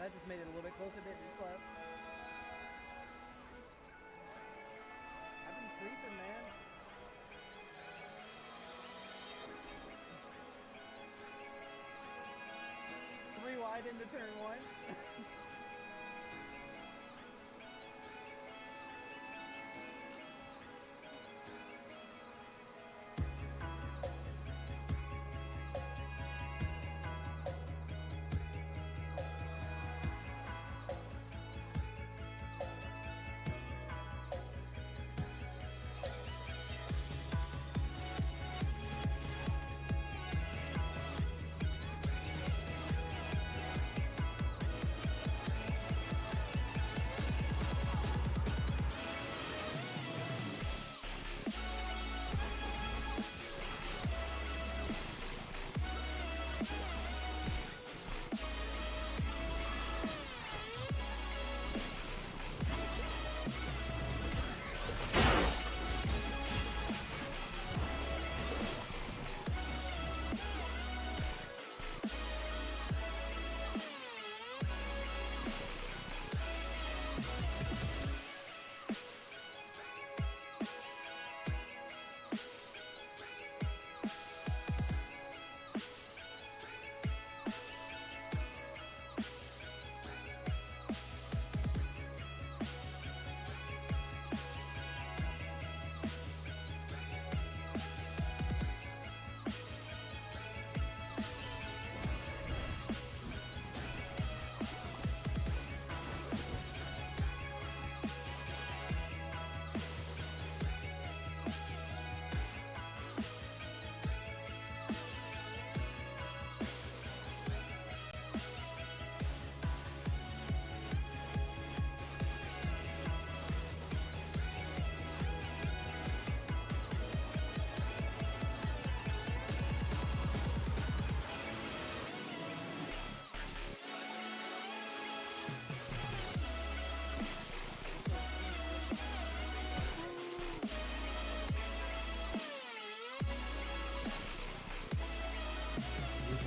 that just made it a little bit closer to this club. I've been creeping, man. Three wide into turn one.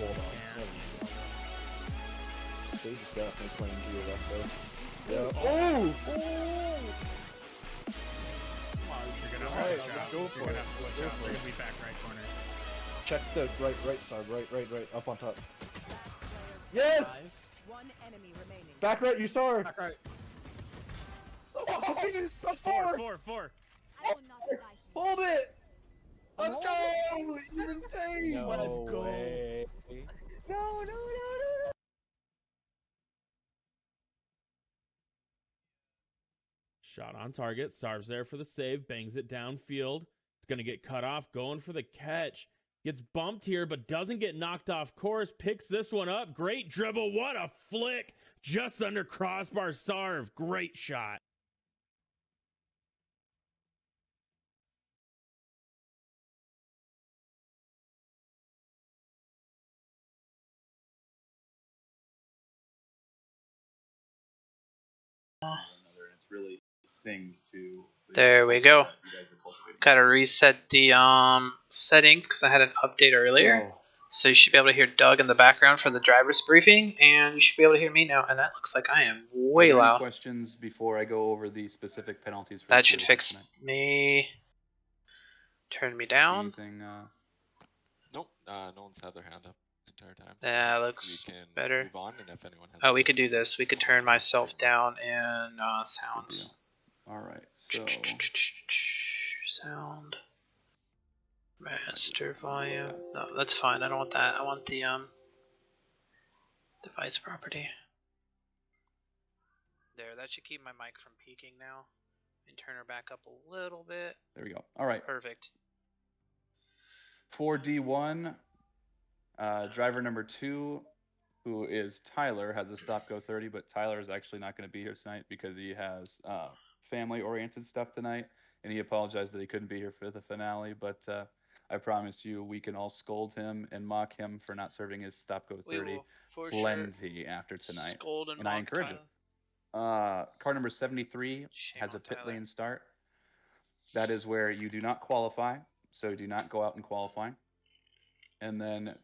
Hold on. They just definitely playing to your left there. Yeah. Oh! Come on, you're gonna have to watch out. You're gonna have to watch out. They're gonna be back right corner. Check the right side. Right. Up on top. Yes! One enemy remaining. Back right, you saw her! Back right. Oh, Jesus! Press Four. I will not lie. Hold it! Let's go! He's insane! No Let's go! way. No! Shot on target. Sarv's there for the save. Bangs it downfield. It's going to get cut off. Going for the catch. Gets bumped here, but doesn't get knocked off course. Picks this one up. Great dribble. What a flick. Just under crossbar. Sarv. Great shot. Really sings to. There we go. Gotta reset the settings because I had an update earlier. So you should be able to hear Doug in the background for the driver's briefing, and you should be able to hear me now. And that looks like I am way loud. Questions before I go over the specific penalties? For That should fix me. Turn me down. Anything, Nope, no one's had their hand up the entire time. So Yeah, looks we can better. Move on, and if anyone has Oh, we could do this. We could turn myself down in sounds. all right. So Sound. Master volume. No, that's fine. I don't want that. I want the device property. There, that should keep my mic from peaking now. And turn her back up a little bit. there we go. All right. Perfect. For D1, driver number 2, who is Tyler, has a stop go 30, but Tyler is actually not going to be here tonight because he has family-oriented stuff tonight, and he apologized that he couldn't be here for the finale, but I promise you we can all scold him and mock him for not serving his stop go 30 plenty after tonight, Scold and I encourage Tyler. it. Car number 73 Shame has on a pit Tyler. lane start. That is where you do not qualify, so do not go out and qualify. And then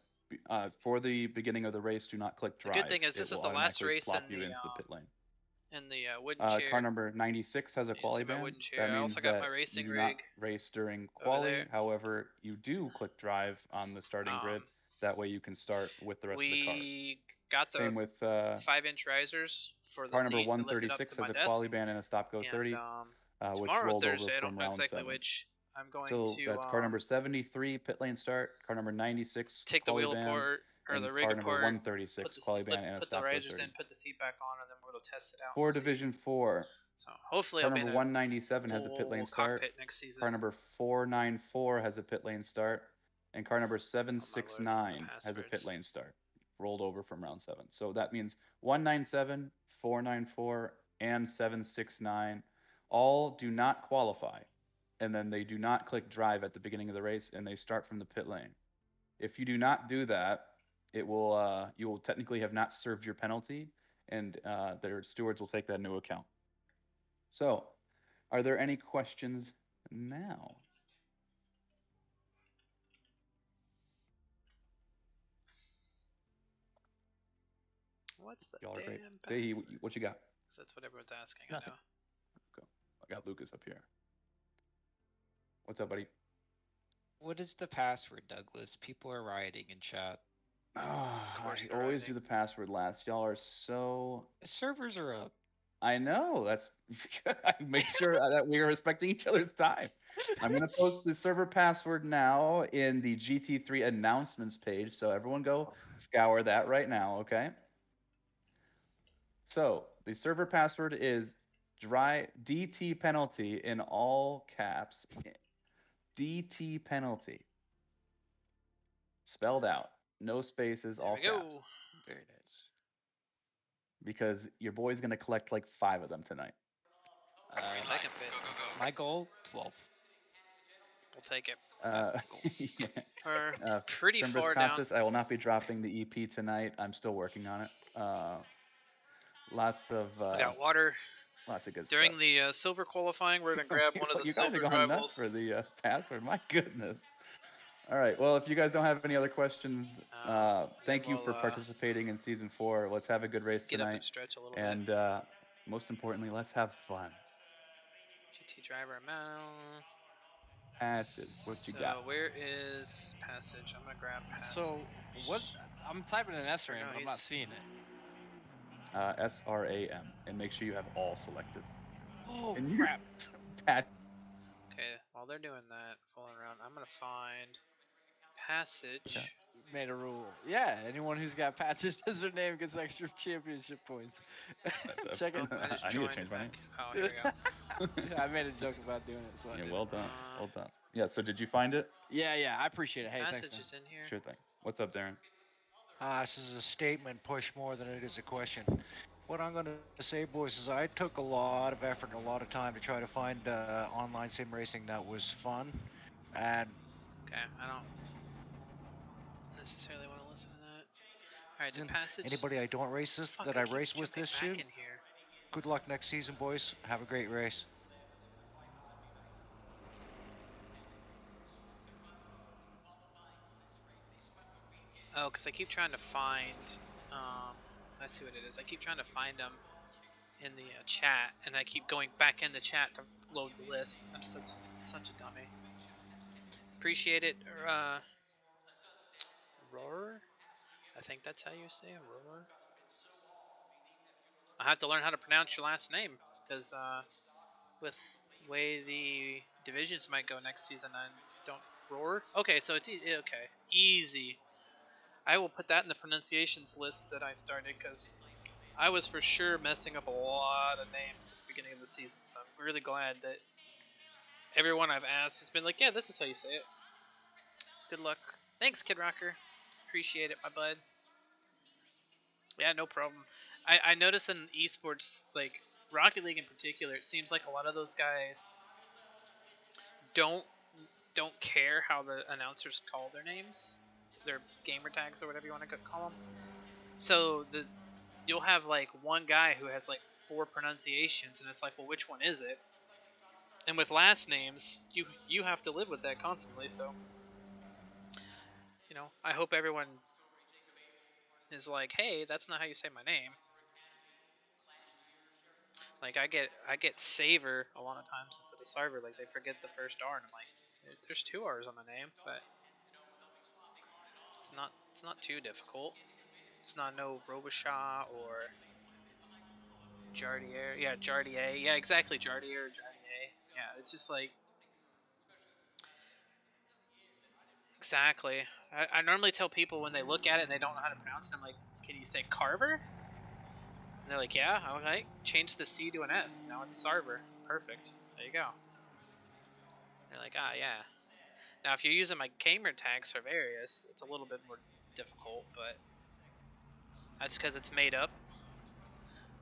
for the beginning of the race, do not click The drive. good thing is this It is will the last automatically race plop in you the into the pit lane. wooden chair. Car number 96 has a You can quali see my ban. wooden chair. That I means also got that my racing you do not rig race during over quali. there. However, you do click drive on the starting grid. That way you can start with the rest of the cars. We got the Same with 5-inch risers for the car number seat to lift it up 136 to my has a desk. quali ban and a stop go 30, which Tomorrow, rolled over Thursday, I don't from know round exactly 7. which. I'm going So to that's car number 73 pit lane start, car number 96 take the quali wheel ban, apart or and the rig car number apart, 136 quali ban and a put the stop go risers 30. in, put the seat back on, and then we're gonna test it out. For and see. Division 4, So hopefully car I'll be in number a 197 has a pit lane full start. cockpit next season. Car number 494 has a pit lane start, and car number 769 has a pit lane start. Rolled over from round 7. So that means 197, 494, and 769 all do not qualify, and then they do not click drive at the beginning of the race, and they start from the pit lane. If you do not do that, it will you will technically have not served your penalty, and their stewards will take that into account. So, are there any questions now? What's the Y'all are great. damn Say, password? what you got? That's what everyone's asking. Nothing. I know. I got Lucas up here. What's up, buddy? What is the password, Douglas? People are rioting in chat. I course they're always writing. do the password last. Y'all are so. The servers are up. I know. That's. I make sure that we are respecting each other's time. I'm gonna post the server password now in the GT3 announcements page, so everyone go scour that right now, okay? So the server password is DT penalty in all caps. DT penalty. Spelled out. No spaces, all There we caps. go. Very nice. Because your boy's gonna collect like 5 of them tonight. Second pit. My goal, 12. We'll take it. Yeah. We're pretty Trimvis far down. Costas, I will not be dropping the EP tonight. I'm still working on it. Lots of We got water. lots of good During stuff. the silver qualifying, we're gonna grab one of the You guys silver are going nuts rivals. for the password. My goodness. All right. Well, if you guys don't have any other questions, thank you for participating in season 4. Let's have a good race Get up and tonight. stretch a little bit. And most importantly, let's have fun. GT driver amount. Passage. What you got? Where is passage? I'm gonna grab passage. So what? I'm typing an SRA, no, but I'm not he's- seeing it. SRAM, and make sure you have all selected. Oh And you- crap! Okay, while they're doing that, fooling around, I'm gonna find passage. Okay. Made a rule. Yeah, anyone who's got patches as their name gets extra championship points. Check it. I just I need to joined change my name. back. Oh, here we go. Yeah, I made a joke about doing it, so I Yeah, did well it. done. Well done. Yeah, so did you find it? Yeah, I appreciate it. Hey, Passage thanks, man. is in here. Sure thing. What's up, Darren? This is a statement push more than it is a question. What I'm going to say, boys, is I took a lot of effort and a lot of time to try to find online sim racing that was fun. And Okay, I don't necessarily want to listen to that. Alright, did passage. anybody I don't race this, Fuck, that I I keep race with jumping this back shoot, in here. good luck next season, boys. Have a great race. Oh, because I keep trying to find. I see what it is. I keep trying to find them in the chat, and I keep going back in the chat to load the list. I'm such a dummy. Appreciate it, Roar. I think that's how you say it, Roar. I have to learn how to pronounce your last name because with the way the divisions might go next season, I don't Roar. Okay, so it's okay, easy. I will put that in the pronunciations list that I started because I was for sure messing up a lot of names at the beginning of the season. So I'm really glad that everyone I've asked has been like, yeah, this is how you say it. Good luck. Thanks, Kid Rocker. Appreciate it, my bud. Yeah, no problem. I notice in esports, like Rocket League in particular, it seems like a lot of those guys don't care how the announcers call their names, their gamer tags or whatever you want to call them. So you'll have like one guy who has like 4 pronunciations, and it's like, well, which one is it? And with last names, you have to live with that constantly. So, I hope everyone is like, hey, that's not how you say my name. Like I get Saver a lot of times instead of Sarver. Like they forget the first R, and I'm like, there's 2 R's on the name, but it's not too difficult. It's not no Robichaud or Jardier. Yeah, Jardier. Yeah, exactly, Jardier or Jardier. Yeah, it's just like exactly. I normally tell people when they look at it and they don't know how to pronounce it, I'm like, can you say Carver? And they're like, yeah. I'm like, change the C to an S. Now it's Sarver. Perfect. There you go. They're like, ah, yeah. Now, if you're using my gamer tag Sarvarius, it's a little bit more difficult, but that's because it's made up.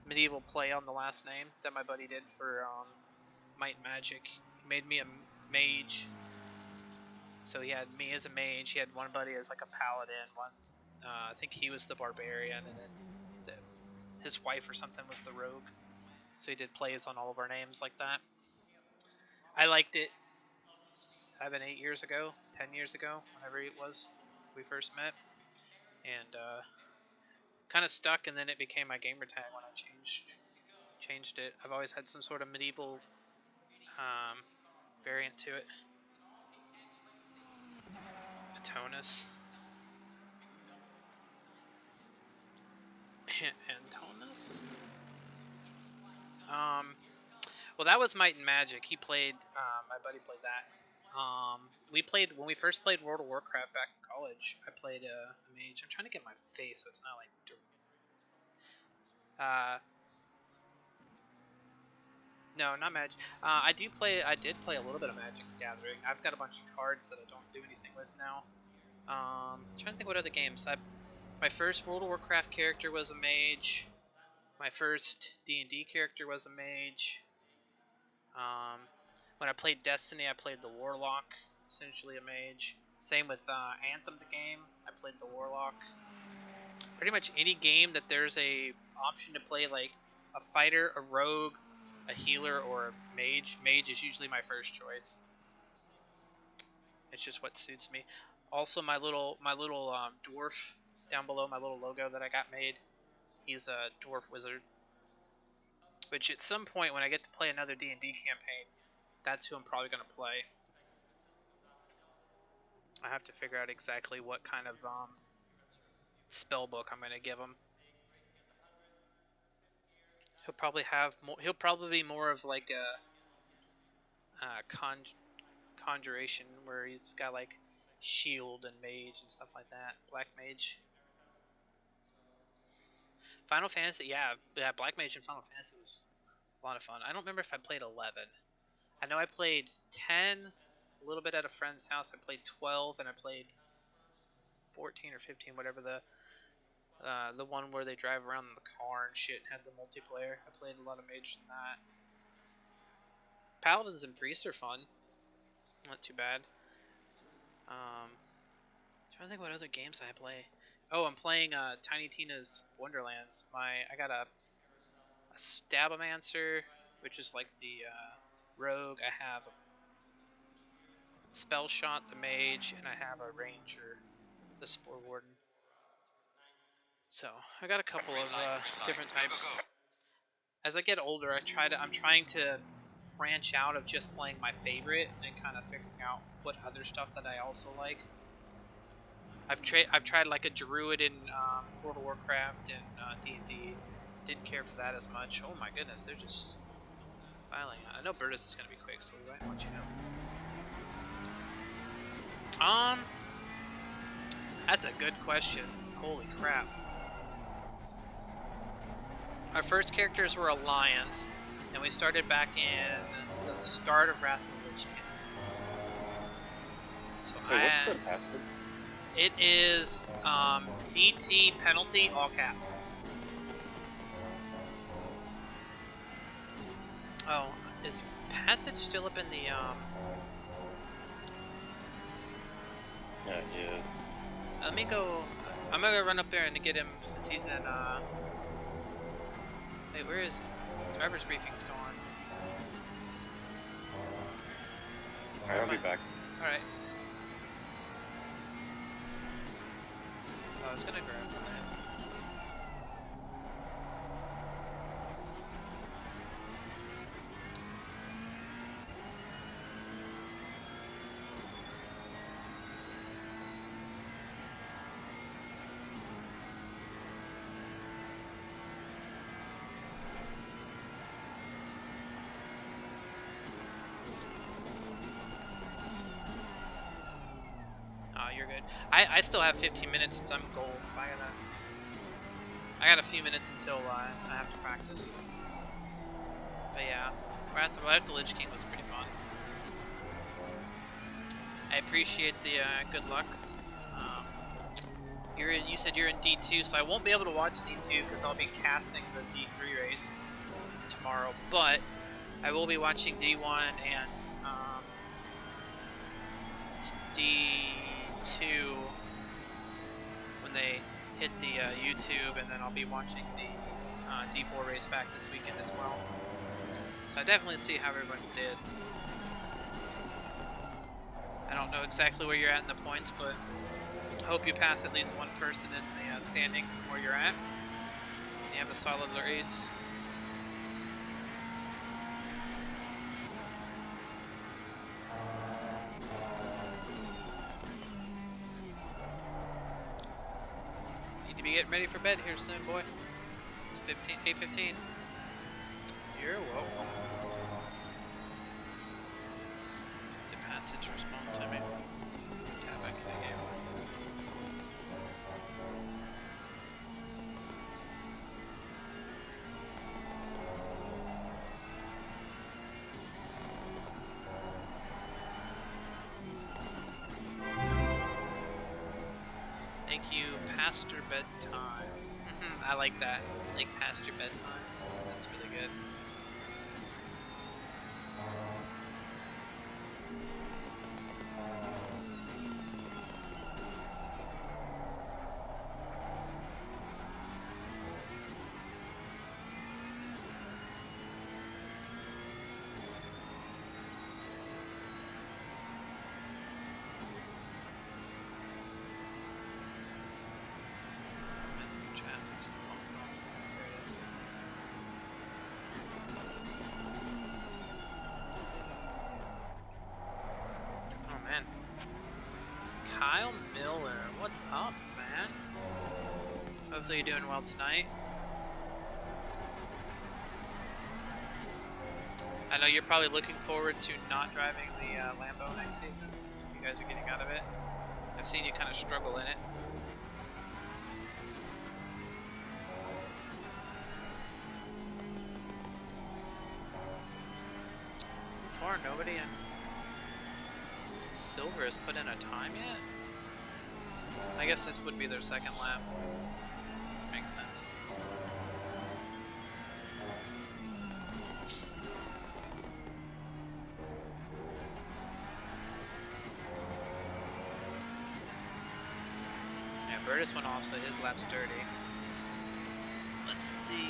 Medieval play on the last name that my buddy did for Might and Magic. He made me a mage. So he had me as a mage. He had one buddy as like a paladin. One, I think he was the barbarian, and then his wife or something was the rogue. So he did plays on all of our names like that. I liked it 7, 8 years ago, 10 years ago, whenever it was we first met, and kind of stuck. And then it became my gamer tag when I changed it. I've always had some sort of medieval variant to it. Atonus. Antonus? Well, that was Might and Magic. He played, my buddy played that. We played, when we first played World of Warcraft back in college, I played a mage. I'm trying to get my face so it's not like... no, not Magic. I did play a little bit of Magic the Gathering. I've got a bunch of cards that I don't do anything with now. I'm trying to think what other games. My first World of Warcraft character was a mage. My first D&D character was a mage. When I played Destiny, I played the Warlock, essentially a mage. Same with Anthem, the game. I played the Warlock. Pretty much any game that there's a option to play like a fighter, a rogue, a healer, or a mage. Mage is usually my first choice. It's just what suits me. Also, my little dwarf down below, my little logo that I got made. He's a dwarf wizard. Which at some point when I get to play another D&D campaign, that's who I'm probably going to play. I have to figure out exactly what kind of spell book I'm going to give him. He'll probably have more. He'll probably be more of like a conjuration, where he's got like shield and mage and stuff like that. Black mage. Final Fantasy, yeah, Black Mage in Final Fantasy was a lot of fun. I don't remember if I played 11. I know I played 10, a little bit at a friend's house. I played 12, and I played 14 or 15, whatever the one where they drive around in the car and shit and had the multiplayer. I played a lot of Mage in that. Paladins and Priests are fun. Not too bad. Trying to think what other games I play. Oh, I'm playing Tiny Tina's Wonderlands. I got a Stabomancer, which is like the rogue. I have a Spell Shot, the mage, and I have a ranger, the Spore Warden. So I got a couple of different types. As I get older, I'm trying to branch out of just playing my favorite and kind of figuring out what other stuff that I also like. I've tried like a druid in World of Warcraft and D&D. Didn't care for that as much. Oh my goodness, they're just filing. I know Burtis is gonna be quick, so we might want you to. That's a good question. Holy crap. Our first characters were Alliance, and we started back in the start of Wrath of the Lich King. So Hey, what's the password? It is DT penalty, all caps. Oh, is Passage still up in the Yeah. Let me go. I'm gonna run up there and get him since he's in Wait, where is he? Driver's briefing's going. Alright, I'll be back. Alright. I was gonna grab him. You're good. I still have 15 minutes since I'm gold, so I got a few minutes until I have to practice. But yeah, Wrath of the Lich King was pretty fun. I appreciate the good lucks. You said you're in D2, so I won't be able to watch D2 because I'll be casting the D3 race tomorrow. But I will be watching D1 and D2 when they hit the YouTube, and then I'll be watching the D4 race back this weekend as well. So I definitely see how everybody did. I don't know exactly where you're at in the points, but I hope you pass at least one person in the standings from where you're at. You have a solid race. Need to be getting ready for bed here soon, boy. It's 8:15. You're welcome. The passage respond to me. Tap back in the game. Thank you, past your bedtime. I like that. I like past your bedtime. That's really good. Kyle Miller, what's up, man? Hopefully you're doing well tonight. I know you're probably looking forward to not driving the Lambo next season, if you guys are getting out of it. I've seen you kind of struggle in it. So far, nobody in Silver has put in a time yet? I guess this would be their second lap. Makes sense. Yeah, Burtis went off, so his lap's dirty. Let's see.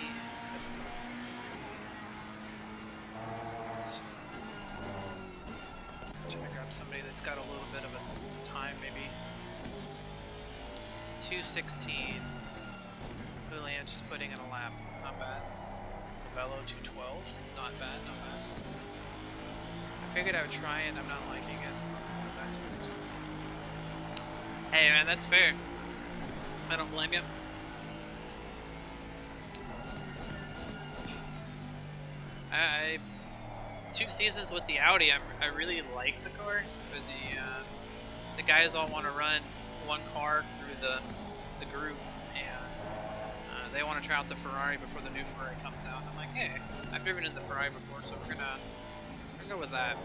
Try to grab somebody that's got a little bit of a time, maybe. 2:16. Julian just putting in a lap. Not bad. Novello 2:12. Not bad, not bad. I figured I would try it. I'm not liking it, so I'm going back to the next one. Hey man, that's fair. I don't blame you. I 2 seasons with the Audi, I really like the car, but the guys all want to run one car through the group, and they want to try out the Ferrari before the new Ferrari comes out. And I'm like, hey, I've driven in the Ferrari before, so we're gonna go with that.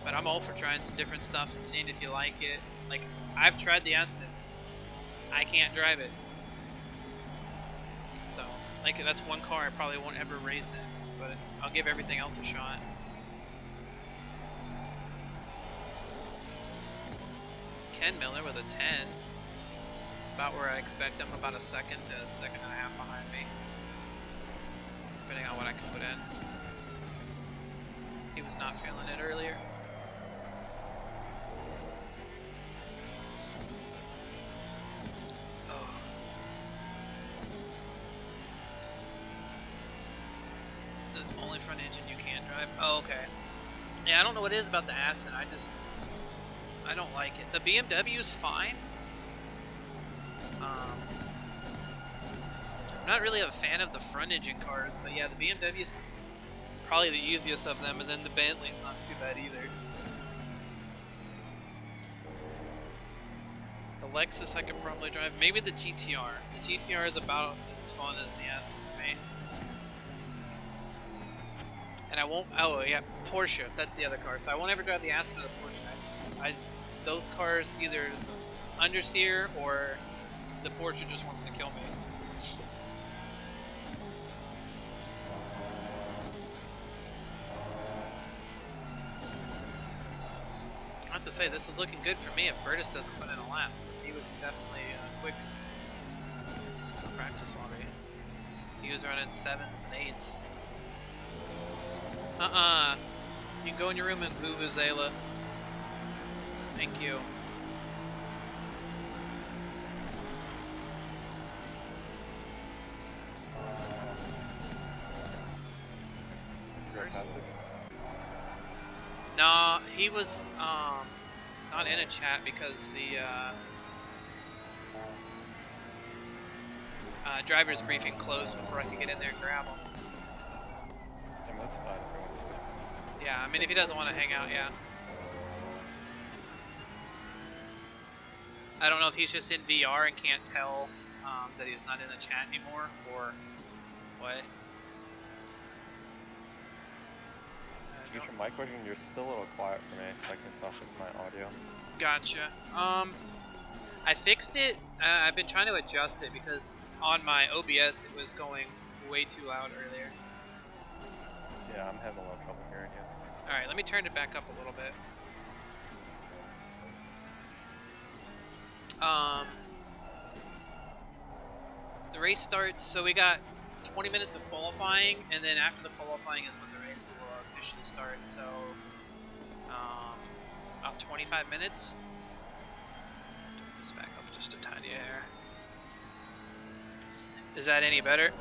But I'm all for trying some different stuff and seeing if you like it. Like, I've tried the Aston. I can't drive it. So, like, that's one car I probably won't ever race in, but I'll give everything else a shot. Ken Miller with a 10. It's about where I expect him, about a second to a second and a half behind me. Depending on what I can put in. He was not feeling it earlier. The only front engine you can drive? Oh, okay. Yeah, I don't know what it is about the Aston. I don't like it. The BMW is fine. I'm not really a fan of the front engine cars, but yeah, the BMW is probably the easiest of them, and then the Bentley's not too bad either. Lexus I could probably drive. Maybe the GTR. The GTR is about as fun as the S for me. And I won't. Oh yeah, Porsche. That's the other car. So I won't ever drive the Aston or the Porsche. Those cars either understeer or the Porsche just wants to kill me. I have to say, this is looking good for me if Bertus doesn't put in a lap, because he was definitely quick practice lobby. He was running 7s and 8s. You can go in your room and vuvuzela. Thank you. No, he was not in a chat because the driver's briefing closed before I could get in there and grab him. That's fine. Yeah, I mean if he doesn't want to hang out, yeah. I don't know if he's just in VR and can't tell that he's not in the chat anymore, or what. To answer my question, you're still a little quiet for me, so I can talk with my audio. Gotcha. I fixed it. I've been trying to adjust it because on my OBS it was going way too loud earlier. Yeah, I'm having a little trouble hearing you. Alright, let me turn it back up a little bit. The race starts, so we got 20 minutes of qualifying, and then after the qualifying is when the race will officially start, so about 25 minutes. Turn this back up just a tiny hair. Is that any better?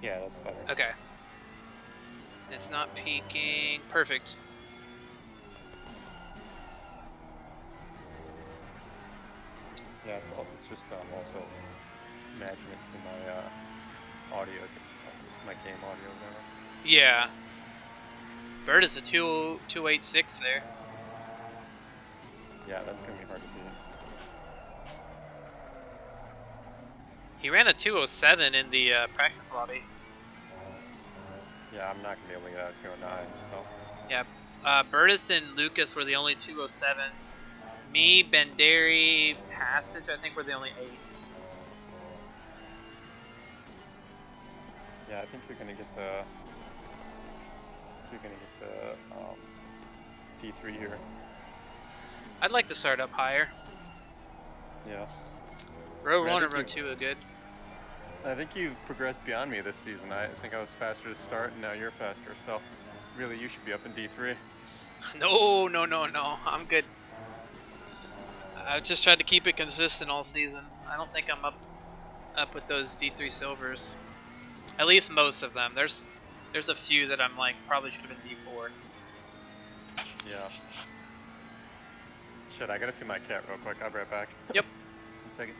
Yeah, that's better. Okay. It's not peaking. Perfect. Yeah, it's just also management to my audio, my game audio there. Yeah. Bird is a 286 there. Yeah, that's gonna be hard to beat. He ran a 207 in the practice lobby. Yeah, I'm not gonna be able to get out of 209, so. Yeah, Burtis and Lucas were the only 207s. Me, Benderi, Passage, I think were the only 8s. Yeah, I think you're gonna get the. P3 here. I'd like to start up higher. Yeah. Row I 1 and think row you- 2 are good. I think you've progressed beyond me this season. I think I was faster to start, and now you're faster. So, really, you should be up in D3. No, no, no, no. I'm good. I've just tried to keep it consistent all season. I don't think I'm up with those D3 silvers. At least most of them. There's a few that I'm like probably should have been D4. Yeah. Shit, I gotta feed my cat real quick. I'll be right back. Yep. 1 second.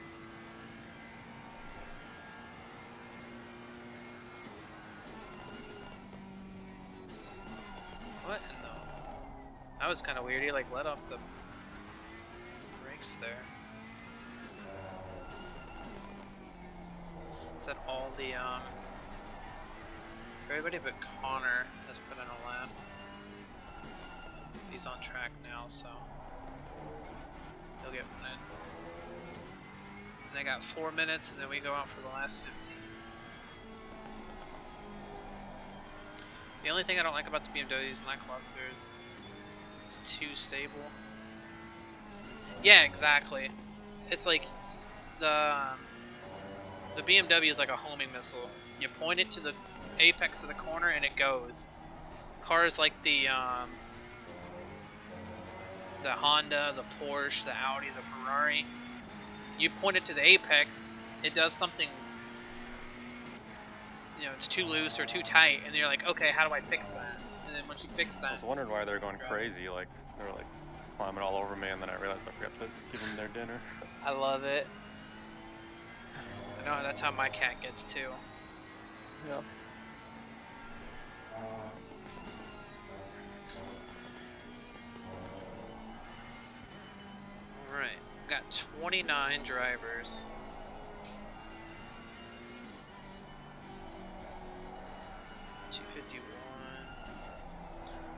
What in the... That was kind of weird. He like let off the brakes there. Is that all the everybody but Connor has put in a lap. He's on track now, so he'll get one in. And they got 4 minutes, and then we go out for the last 15. The only thing I don't like about the BMWs and clusters is too stable. Yeah, exactly. It's like the BMW is like a homing missile. You point it to the apex of the corner and it goes. Cars like the Honda, the Porsche, the Audi, the Ferrari, you point it to the apex, it does something, you know, it's too loose or too tight, and you're like, okay, how do I fix that? And then once you fix that, I was wondering why they're going crazy. Like, they were like climbing all over me, and then I realized I forgot to give them their dinner. I love it. I know that's how my cat gets too. Yeah. Alright. Got 29 drivers.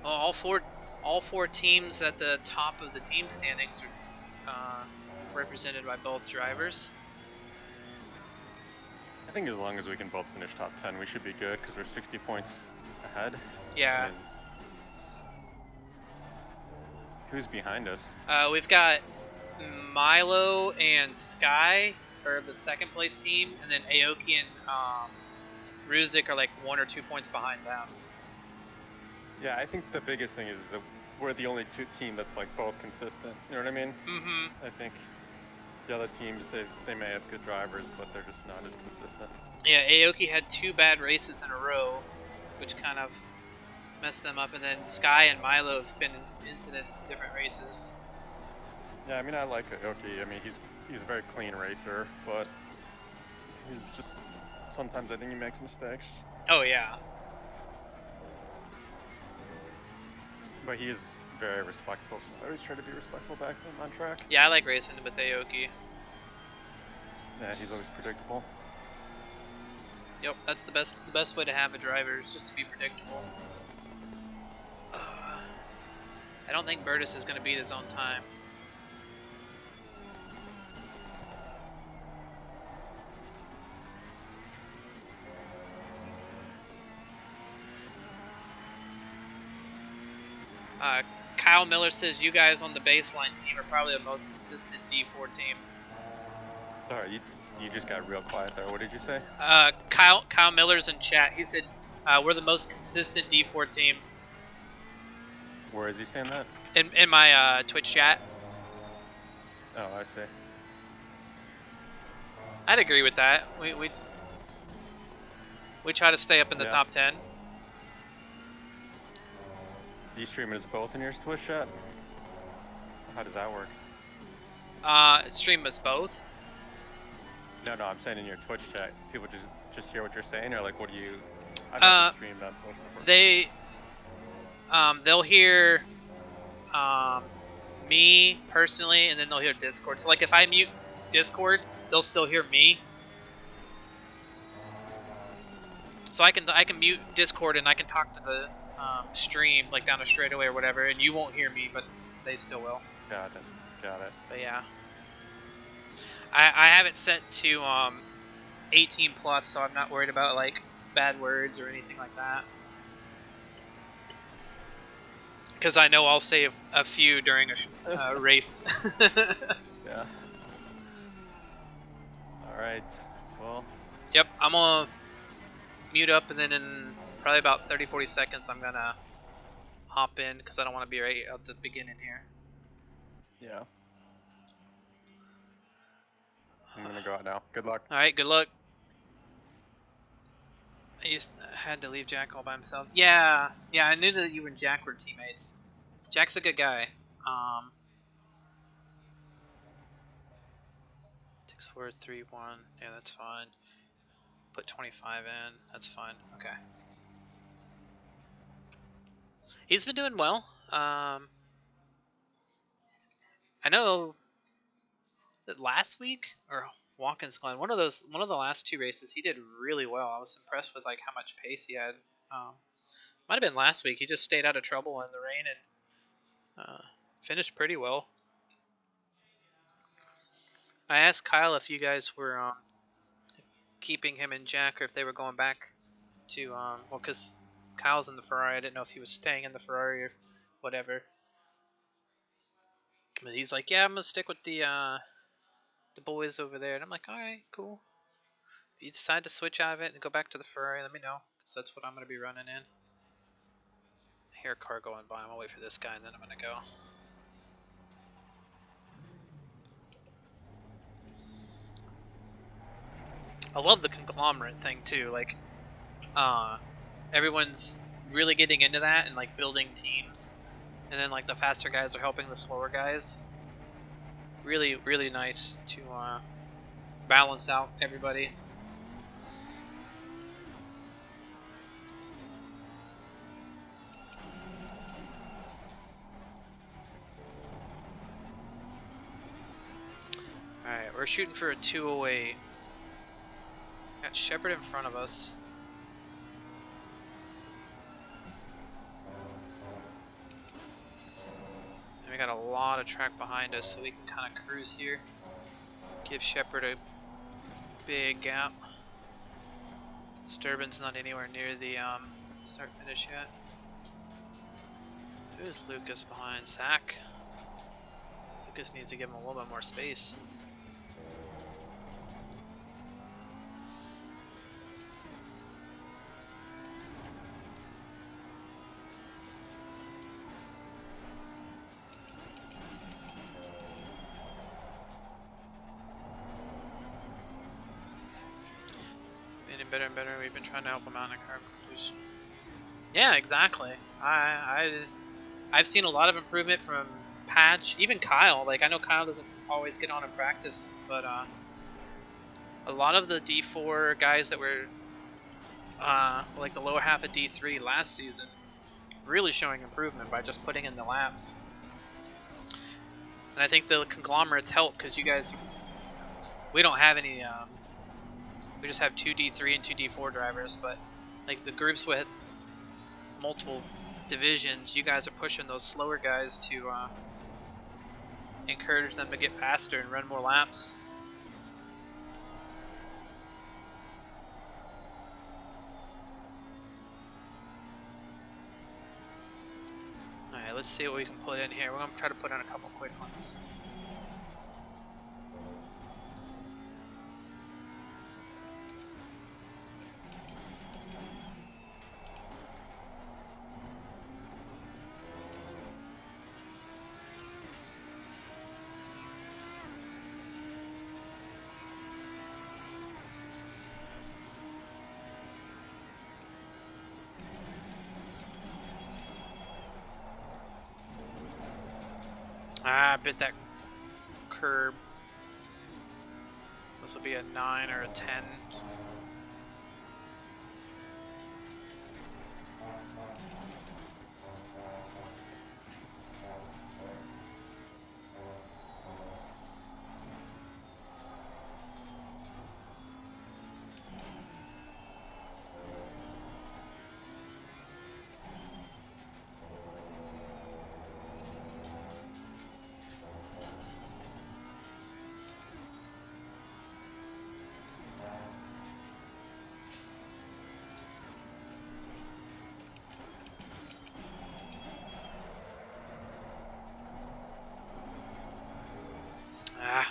Oh, all four teams at the top of the team standings are represented by both drivers. I think as long as we can both finish top 10, we should be good because we're 60 points ahead. Yeah. And who's behind us? We've got Milo and Sky are the second place team, and then Aoki and Ruzik are like 1 or 2 points behind them. Yeah, I think the biggest thing is that we're the only team that's like both consistent. You know what I mean? Mm-hmm. I think the other teams, they may have good drivers, but they're just not as consistent. Yeah, Aoki had 2 bad races in a row, which kind of messed them up, and then Sky and Milo have been in incidents in different races. Yeah, I mean, I like Aoki. I mean, he's a very clean racer, but he's just sometimes I think he makes mistakes. Oh yeah. But he is very respectful. So I always try to be respectful back to him on track. Yeah, I like racing with Aoki. Yeah, he's always predictable. Yep, that's the best way to have a driver is just to be predictable. I don't think Bertus is going to beat his own time. Kyle Miller says you guys on the baseline team are probably the most consistent D4 team. Sorry, you just got real quiet there. What did you say? Kyle Miller's in chat. He said we're the most consistent D4 team. Where is he saying that? In my Twitch chat. Oh, I see. I'd agree with that. We try to stay up in the top 10. Do you stream it as both in your Twitch chat? How does that work? Stream as both. No, I'm saying in your Twitch chat, people just hear what you're saying, or like, what do you? I've never streamed on Twitch before. They'll hear me personally, and then they'll hear Discord. So like, if I mute Discord, they'll still hear me. So I can mute Discord and I can talk to the stream like down a straightaway or whatever, and you won't hear me, but they still will. Got it. But yeah, I have it set to 18 plus, so I'm not worried about like bad words or anything like that. Because I know I'll save a few during a race. Yeah. All right. Well. Yep, I'm gonna mute up, and then in probably about 30-40 seconds, I'm gonna hop in because I don't want to be right at the beginning here. Yeah. I'm gonna go out now. Good luck. All right, good luck. I had to leave Jack all by himself. Yeah, I knew that you and Jack were teammates. Jack's a good guy. 6, 4, 3, 1. Yeah, that's fine. Put 25 in. That's fine. Okay. He's been doing well. I know that last week or Watkins Glen, one of the last 2 races, he did really well. I was impressed with like how much pace he had. Might have been last week. He just stayed out of trouble in the rain and finished pretty well. I asked Kyle if you guys were keeping him and Jack, or if they were going back to well, because Kyle's in the Ferrari. I didn't know if he was staying in the Ferrari or whatever. But he's like, yeah, I'm gonna stick with the boys over there, and I'm like, all right, cool. If you decide to switch out of it and go back to the Ferrari, let me know, because that's what I'm gonna be running in. I hear a car going by. I'm gonna wait for this guy, and then I'm gonna go. I love the conglomerate thing too. Like, everyone's really getting into that and like building teams, and then like the faster guys are helping the slower guys. Really, really nice to balance out everybody. we're shooting for a 208. Got Shepard in front of us. And we got a lot of track behind us, so we can kind of cruise here. Give Shepard a big gap. Sturban's not anywhere near the start finish yet. Who's Lucas behind? Zach? Lucas needs to give him a little bit more space. Getting better and better. We've been trying to help him out in carbon completion. Yeah, exactly. I've seen a lot of improvement from Patch, even Kyle. Like, I know Kyle doesn't always get on in practice, but a lot of the D4 guys that were like the lower half of D3 last season really showing improvement by just putting in the laps. And I think the conglomerates help because you guys, we don't have any, we just have 2 D3 and 2 D4 drivers, but like the groups with multiple divisions, you guys are pushing those slower guys to encourage them to get faster and run more laps. Alright, let's see what we can put in here. We're going to try to put in a couple quick ones. Ah, bit that curb. This will be a 9 or a 10. Ah.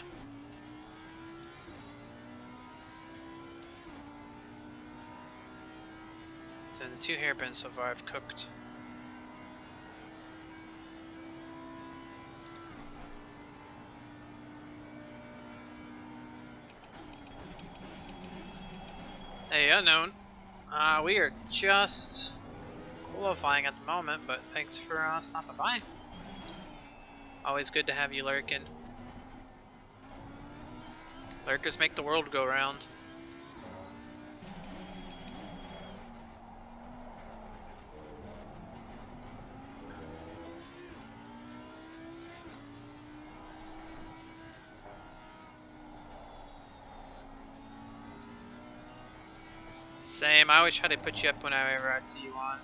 So the 2 hairpins so far I've cooked. Hey, unknown. We are just qualifying at the moment, but thanks for stopping by. It's always good to have you lurking. Lurkers make the world go round. Same, I always try to put you up whenever I see you on.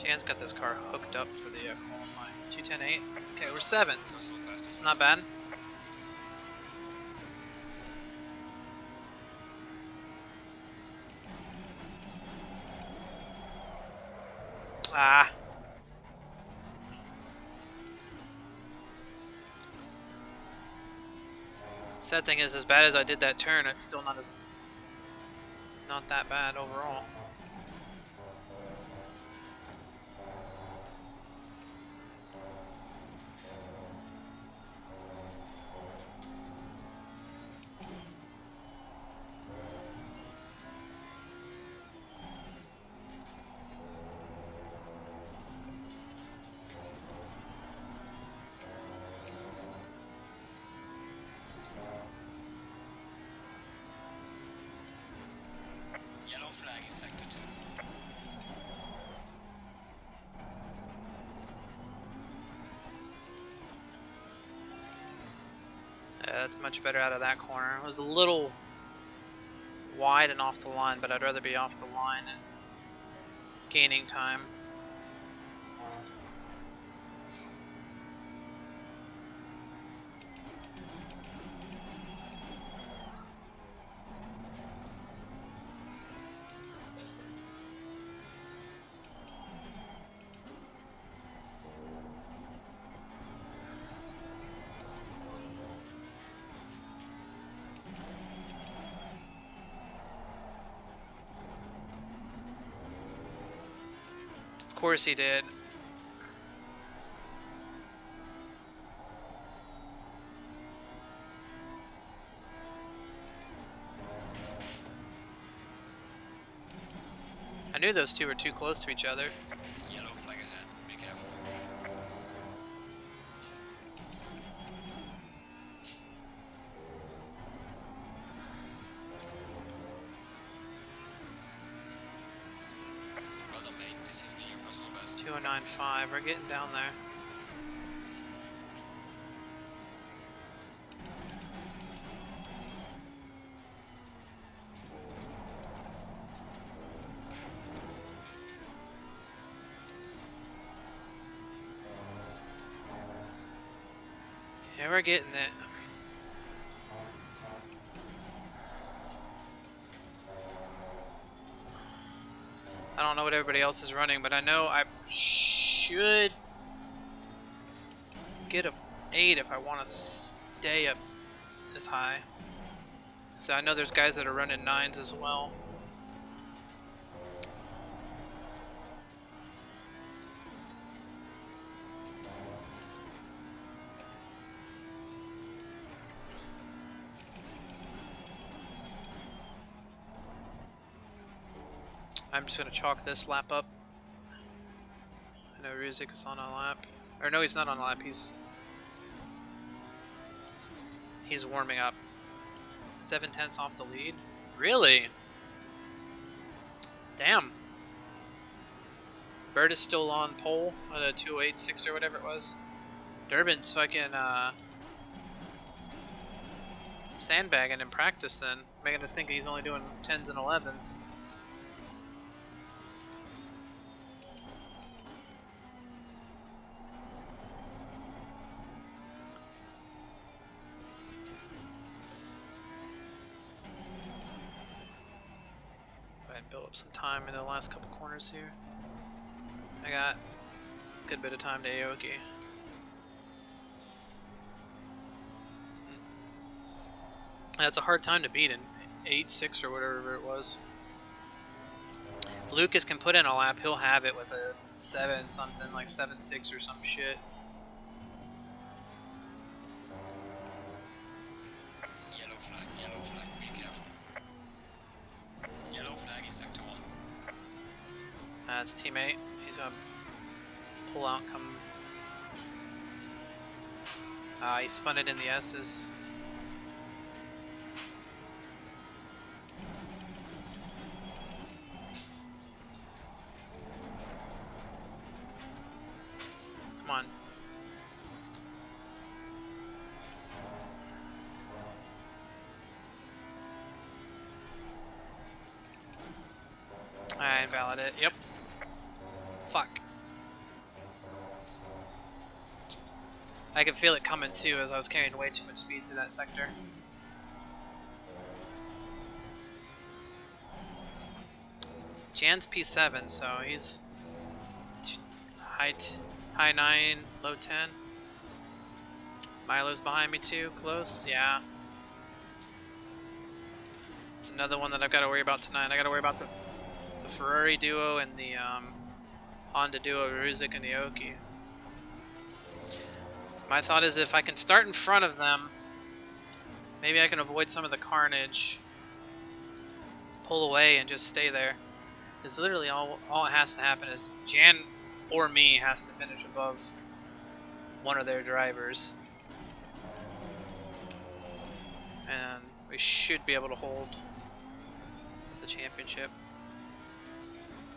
Jan's got this car hooked up for the qualifying. 210.8. Okay, we're 7th. It's not bad. Ah. Sad thing is, as bad as I did that turn, it's still not that bad overall. that's much better out of that corner. It was a little wide and off the line, but I'd rather be off the line and gaining time. Of course he did. I knew those two were too close to each other. Yellow flag ahead. Be careful. Well done, mate. This has been your personal best. 2095. We're getting down there. Yeah, we're getting it. I don't know what everybody else is running, but I know I should get a 8 if I want to stay up this high. So I know there's guys that are running 9s as well. I'm just gonna chalk this lap up. I know Ruzik is on a lap. Or no, he's not on a lap, he's warming up. 7/10 off the lead? Really? Damn. Bird is still on pole on a 286 or whatever it was. Durbin's fucking sandbagging in practice then, making us think he's only doing 10s and 11s. Build up some time in the last couple corners here. I got a good bit of time to Aoki. That's a hard time to beat in 8-6 or whatever it was. If Lucas can put in a lap, he'll have it with a 7 something, like 7-6 or some shit. Yellow flag, be careful. Yellow flag in sector 1. That's teammate. He's gonna pull out and come. He spun it in the S's. Come on. I invalid it. Yep. Fuck. I could feel it coming too as I was carrying way too much speed through that sector. Jan's P7, so he's high 9, low 10. Milo's behind me too, close, yeah. It's another one that I've got to worry about tonight. I got to worry about the Ferrari duo and the Honda duo, Ruzik and Aoki. My thought is if I can start in front of them, maybe I can avoid some of the carnage, pull away and just stay there. Because literally all it has to happen is Jan or me has to finish above one of their drivers. And we should be able to hold the championship.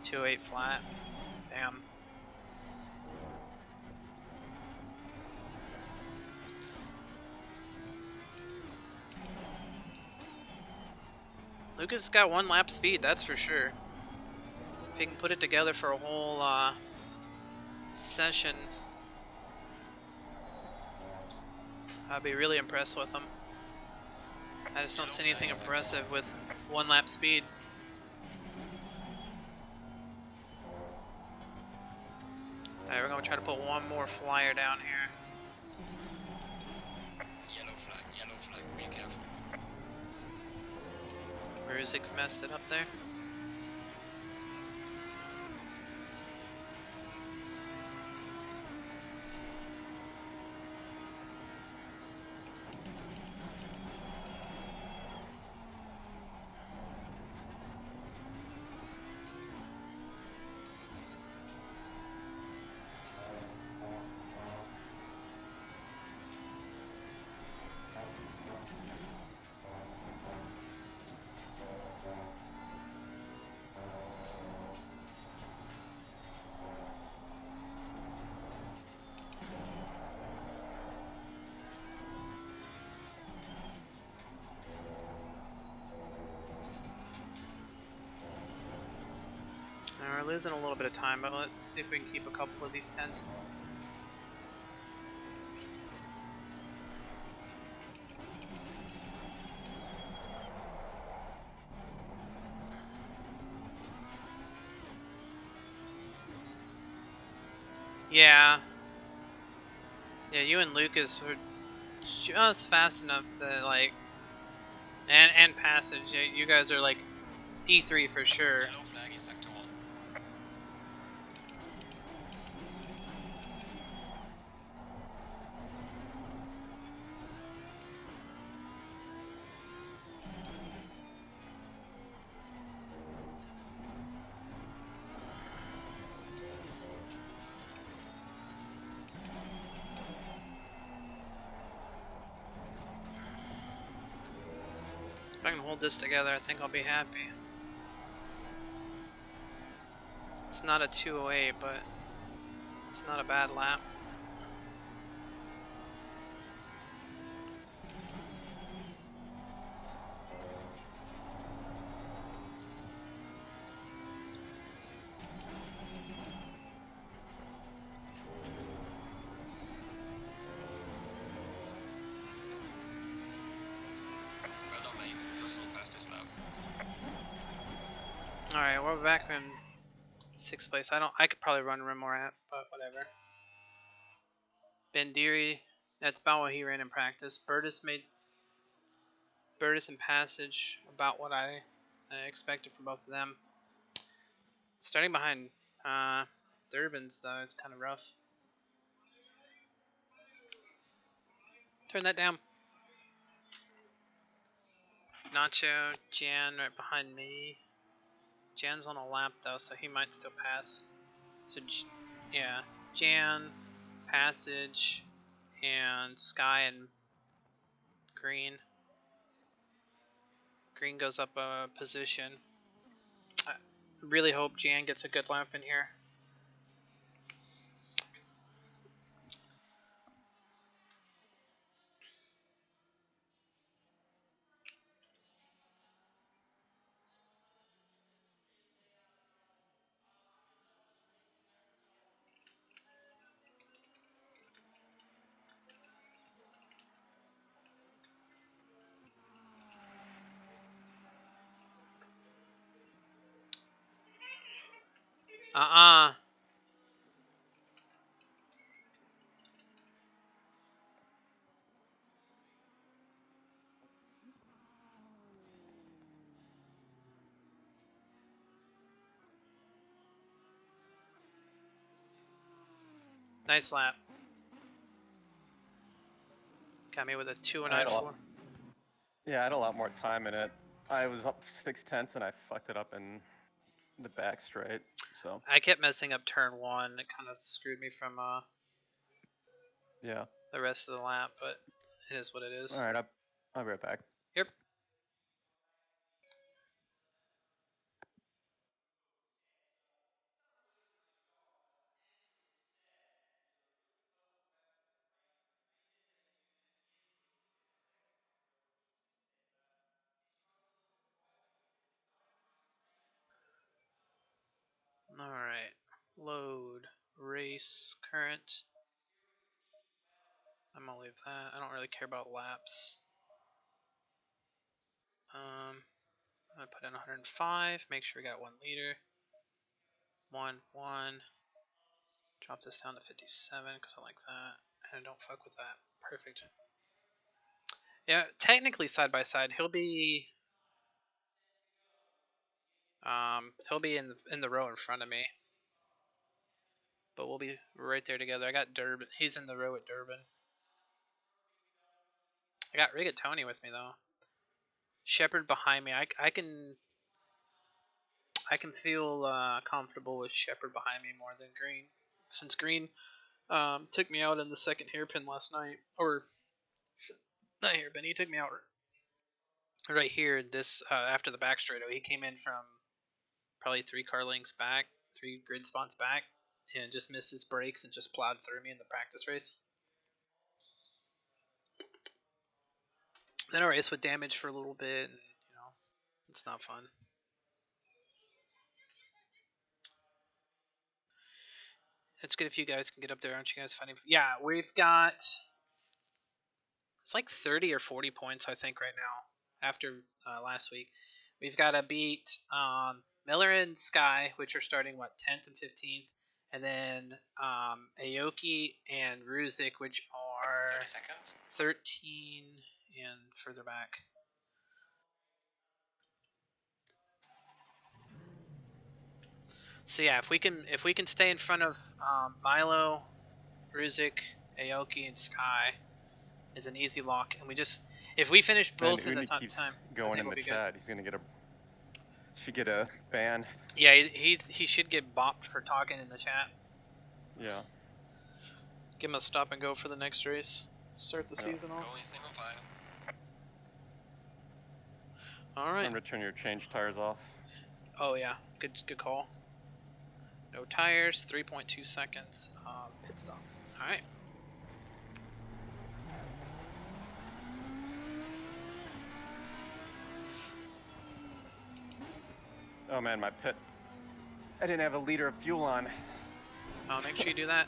2-8 flat. Damn. Lucas has got 1 lap speed, that's for sure. If he can put it together for a whole session, I'd be really impressed with him. I just don't see anything impressive with 1 lap speed. Alright, we're gonna try to put one more flyer down here. Yellow flag, be careful. Music messed it up there. Now we're losing a little bit of time, but let's see if we can keep a couple of these tents. Yeah. Yeah, you and Lucas were just fast enough to like, and Passage. Yeah, you guys are like D3 for sure. Yellow flag in sector 1. If I can hold this together, I think I'll be happy. It's not a 208, but it's not a bad lap. Well done, mate. Personal fastest lap. Alright, we're back in 6th place. I could probably run one more at, but whatever. Bandiri, that's about what he ran in practice. Burtis and Passage, about what I expected from both of them. Starting behind Durbin's, though, it's kind of rough. Turn that down. Nacho, Jan right behind me. Jan's on a lap, though, so he might still pass. So, yeah, Jan, Passage, and Sky and Green. Green goes up a position. I really hope Jan gets a good lap in here. Nice lap. Got me with a 2.94. Yeah, I had a lot more time in it. I was up 6/10 and I fucked it up in the back straight. So I kept messing up turn 1. It kind of screwed me from yeah. the rest of the lap, but it is what it is. All right, I'll be right back. Yep. Alright. Load. Race. Current. I'm gonna leave that. I don't really care about laps. I'm gonna put in 105. Make sure we got 1 liter. 1, 1. Drop this down to 57 because I like that. And I don't fuck with that. Perfect. Yeah, technically side by side, he'll be in the row in front of me. But we'll be right there together. I got Durbin. He's in the row at Durbin. I got Rigatoni with me though. Shepard behind me. I can feel comfortable with Shepard behind me more than Green, since Green took me out in the second hairpin last night, or not hairpin. He took me out right here. This after the back straight. He came in from probably 3 car lengths back, 3 grid spots back, and just missed his brakes and just plowed through me in the practice race. Then I race with damage for a little bit, and it's not fun. It's good if you guys can get up there. Aren't you guys finding? Yeah, we've got. It's like 30 or 40 points, I think, right now. After last week, we've got to beat Miller and Sky, which are starting 10th and 15th, and then Aoki and Ruzik, which are 30 seconds. 13 and further back. So yeah, if we can stay in front of Milo, Ruzik, Aoki, and Sky, is an easy lock, and if we finish both in the top time, going in the chat, he's gonna should get a ban. Yeah, he should get bopped for talking in the chat. Yeah. Give him a stop and go for the next race. Start the season off. Going single file. All right. Remember to turn your change tires off. Oh yeah, good call. No tires. 3.2 seconds of pit stop. All right. Oh man, my pit. I didn't have a liter of fuel on. Oh, make sure you do that.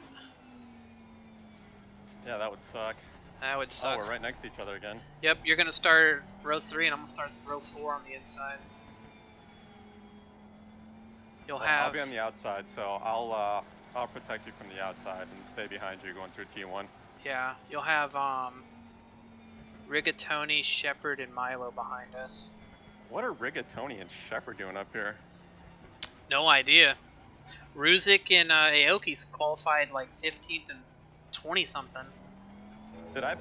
Yeah, that would suck. That would suck. Oh, we're right next to each other again. Yep, you're gonna start row 3, and I'm gonna start row 4 on the inside. You'll have. I'll be on the outside, so I'll protect you from the outside and stay behind you going through T1. Yeah, you'll have Rigatoni, Shepard, and Milo behind us. What are Rigatoni and Shepard doing up here? No idea. Ruzik and Aoki's qualified like 15th and 20 something. Did I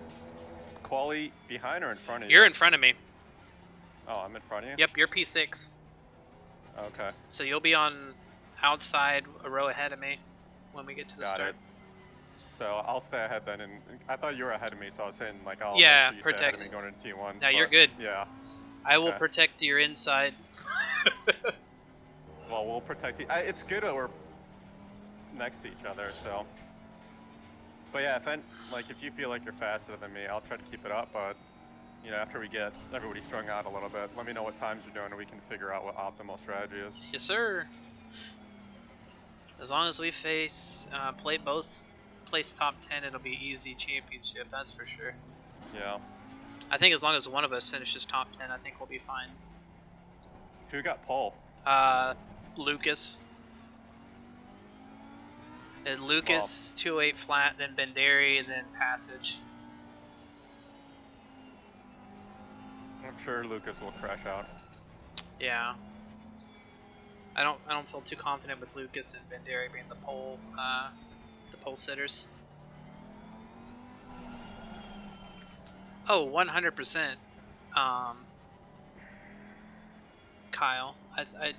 quali behind or in front of you? You're in front of me. Oh, I'm in front of you? Yep, you're P6. Okay. So you'll be on outside a row ahead of me when we get to the Got start. it. So I'll stay ahead then, and I thought you were ahead of me, so I was saying like I'll yeah, make sure you stay ahead of protect. me going into T1. Now you're good. Yeah. I will Okay. protect your inside. Well, we'll protect you. It's good that we're next to each other, so. But yeah, if you feel like you're faster than me, I'll try to keep it up. But after we get everybody strung out a little bit, let me know what times you're doing, and we can figure out what optimal strategy is. Yes, sir. As long as we place top 10, it'll be easy championship. That's for sure. Yeah. I think as long as one of us finishes top 10, I think we'll be fine. Who got pole? Lucas. Lucas, 208 flat, then Benderi, and then Passage. I'm sure Lucas will crash out. Yeah. I don't feel too confident with Lucas and Benderi being the pole sitters. Oh, 100%. Kyle, I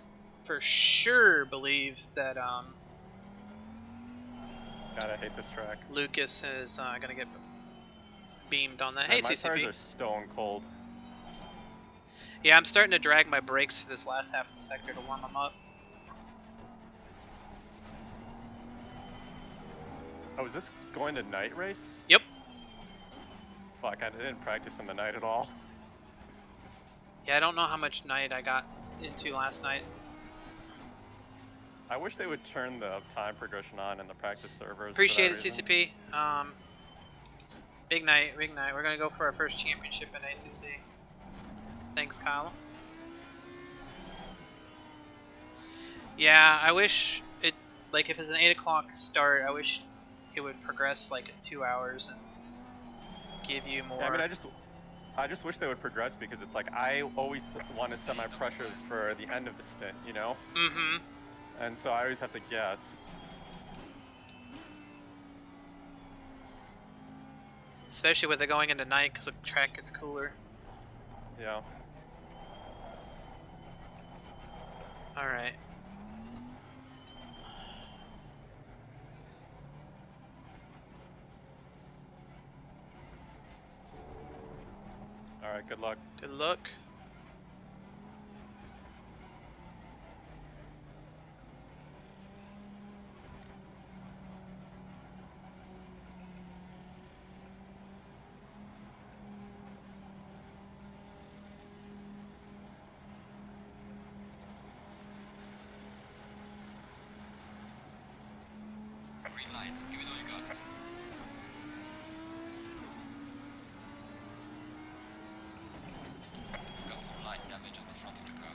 for sure believe that God, I hate this track. Lucas is gonna get beamed on that. Man, Hey, my CCP. tires are stone cold. Yeah, I'm starting to drag my brakes for this last half of the sector to warm them up. Oh, is this going to night race? Yep. Fuck, I didn't practice in the night at all. Yeah, I don't know how much night I got into last night. I wish they would turn the time progression on in the practice servers. Appreciate it, CCP. Big night, big night. We're gonna go for our first championship in ACC. Thanks, Kyle. Yeah, I wish it, like, if it's an 8 o'clock start, I wish it would progress like in 2 hours and give you more. Yeah, I mean, I just wish they would progress because it's like I always want to set my pressures for the end of the stint, you know? Mm-hmm. And so I always have to guess. Especially with it going into night because the track gets cooler. Yeah. Alright. Alright, good luck. Good luck. Green light. Give me all you got. Got some light damage on the front of the car.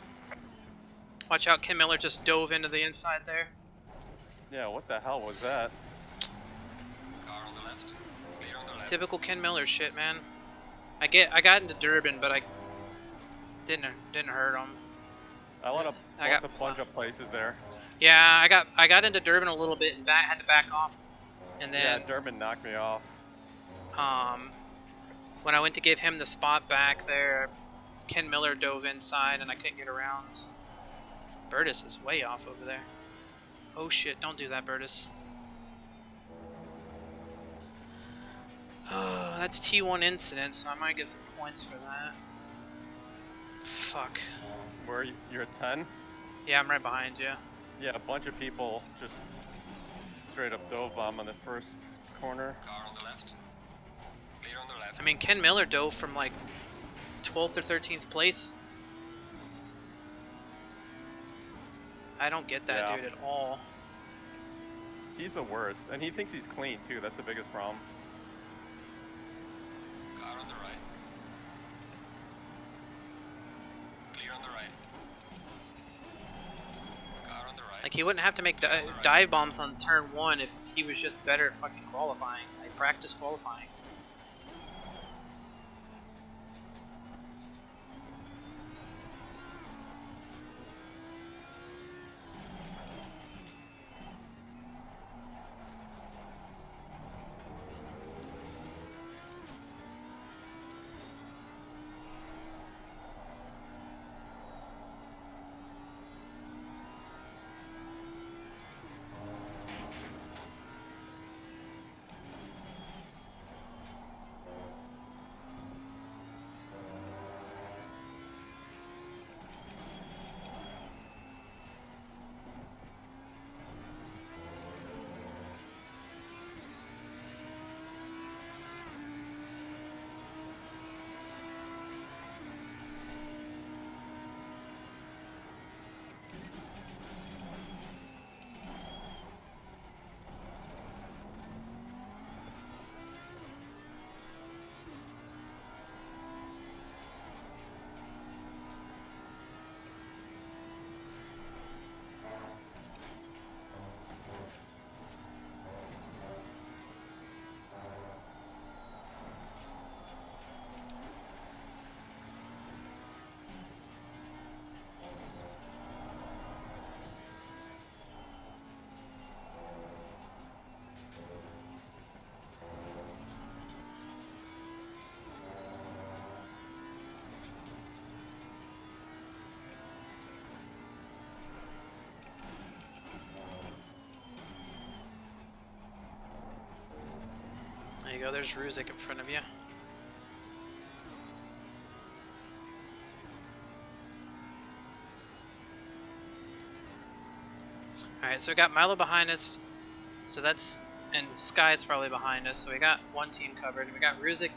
Watch out, Ken Miller just dove into the inside there. Yeah, what the hell was that? Car on the left. Clear on the left. Typical Ken Miller shit, man. I got into Durban, but I didn't hurt him. I got a bunch of places there. Yeah, I got into Durban a little bit and had to back off, and then Yeah, Durbin knocked me off. when I went to give him the spot back there, Ken Miller dove inside and I couldn't get around. Burtis is way off over there. Oh shit! Don't do that, Burtis. Oh, that's T1 incident, so I might get some points for that. Fuck. Where are you? You're at 10? Yeah, I'm right behind you. Yeah, a bunch of people just straight up dove bomb on the first corner. Car on the left. Clear on the left. I mean, Ken Miller dove from like 12th or 13th place. I don't get that Yeah. dude at all. He's the worst, and he thinks he's clean too. That's the biggest problem. Car on the right. Clear on the right. Car on the right. Like, he wouldn't have to make dive bombs on turn 1 if he was just better at fucking qualifying. Like, practice qualifying. There you go, there's Ruzik in front of you. Alright, so we got Milo behind us, so that's, and Sky's probably behind us, so we got one team covered. We got Ruzik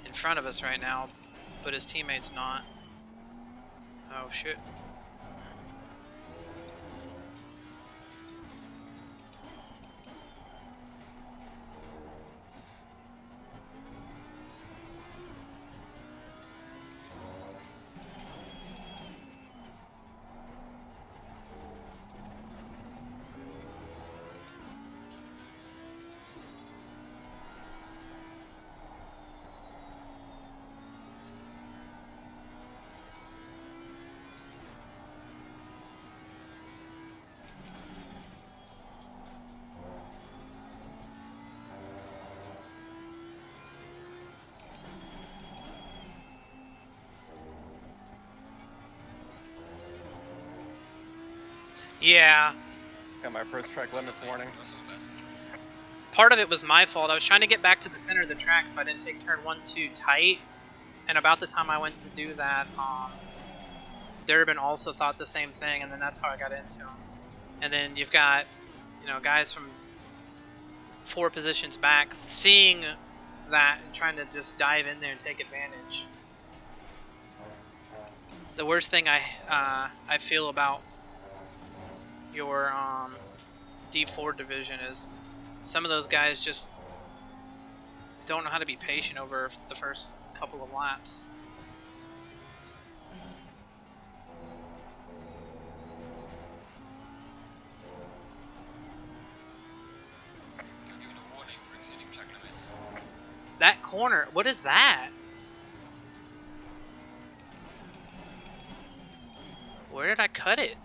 in front of us right now, but his teammate's not. Oh shit. Yeah. Got my first track limits warning. Part of it was my fault. I was trying to get back to the center of the track, so I didn't take turn 1 too tight. And about the time I went to do that, Durbin also thought the same thing, and then that's how I got into him. And then you've got, you know, guys from 4 positions back seeing that and trying to just dive in there and take advantage. The worst thing I feel about your D4 division is some of those guys just don't know how to be patient over the first couple of laps. That corner, what is that? Where did I cut it?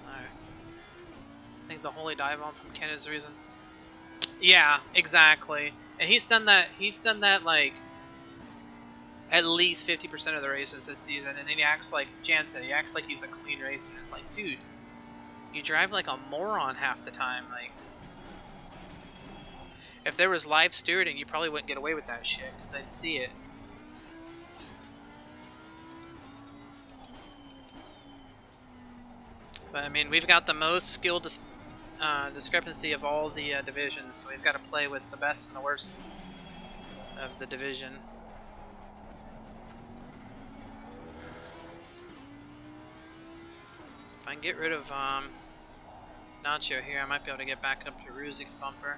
Alright. I think the holy dive on from Ken is the reason. Yeah, exactly. And he's done that like at least 50% of the races this season, and then he acts like Jan said, he acts like he's a clean racer. It's like, dude, you drive like a moron half the time. Like, if there was live stewarding, you probably wouldn't get away with that shit, because I'd see it. But I mean, we've got the most skill discrepancy of all the divisions, so we've got to play with the best and the worst of the division. If I can get rid of Nacho here, I might be able to get back up to Ruzik's bumper.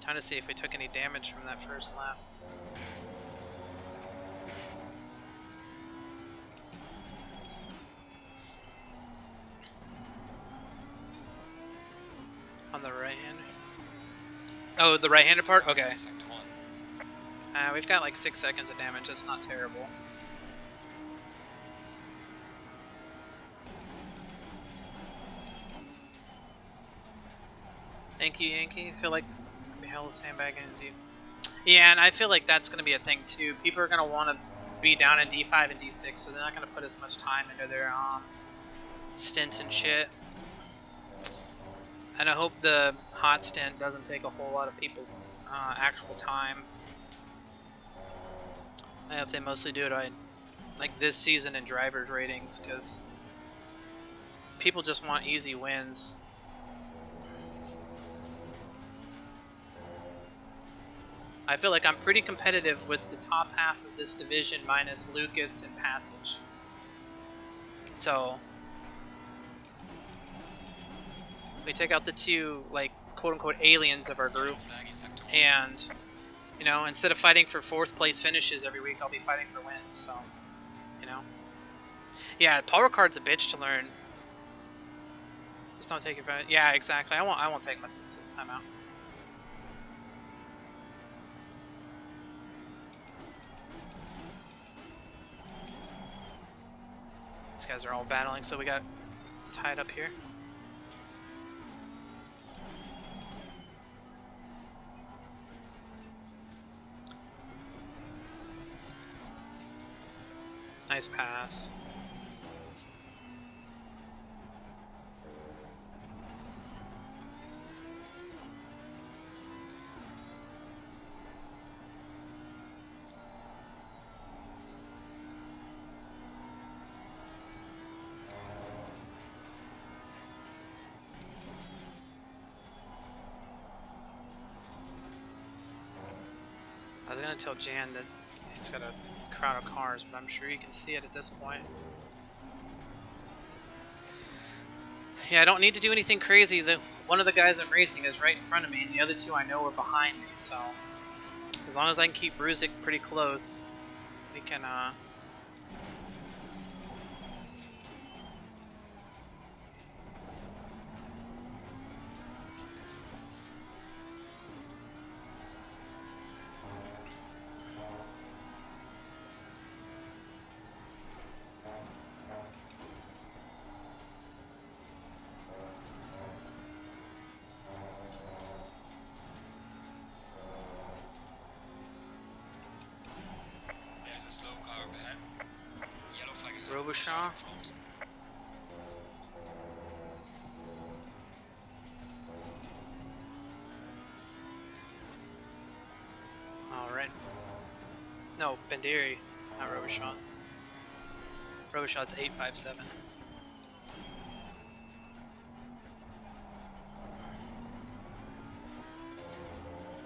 Trying to see if we took any damage from that first lap. On the right hand. Oh, the right-handed part? Okay. We've got like 6 seconds of damage. That's not terrible. Thank you, Yankee. I feel like we held the sandbag in deep. Yeah, and I feel like that's going to be a thing too. People are going to want to be down in D5 and D6, so they're not going to put as much time into their stints and shit. And I hope the hot stint doesn't take a whole lot of people's actual time. I hope they mostly do it like this season in drivers' ratings, because people just want easy wins. I feel like I'm pretty competitive with the top half of this division minus Lucas and Passage. So we take out the 2 like quote-unquote aliens of our group, and you know, instead of fighting for 4th place finishes every week, I'll be fighting for wins. So, you know, yeah, power card's a bitch to learn. Just don't take it back. Yeah, exactly. I won't take much time out. These guys are all battling, so we got tied up here. Nice pass. I was gonna tell Jan that it's got a crowd of cars, but I'm sure you can see it at this point. Yeah, I don't need to do anything crazy. One of the guys I'm racing is right in front of me, and the other 2 I know are behind me, so as long as I can keep Ruzik pretty close, we can Robichaud. Alright. No, Bandiri, not Robichaud. Robichaud's 857.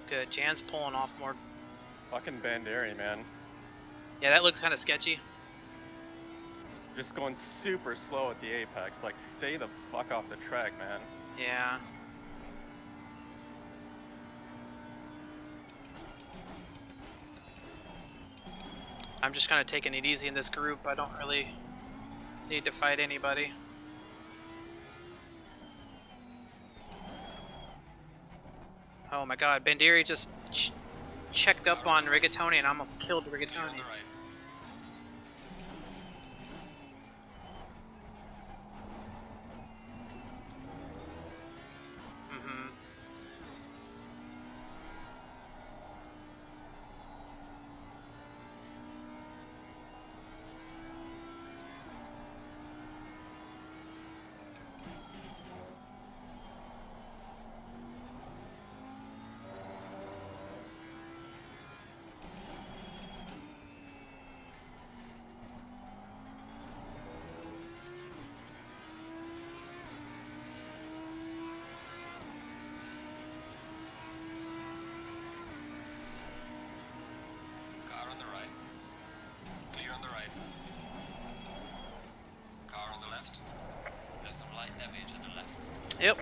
Good. Jan's pulling off more. Fucking Bandari, man. Yeah, that looks kind of sketchy. Just going super slow at the apex. Like, stay the fuck off the track, man. Yeah. I'm just kind of taking it easy in this group. I don't really need to fight anybody. Oh my god, Bandiri just checked up on Rigatoni and almost killed Rigatoni. Yep.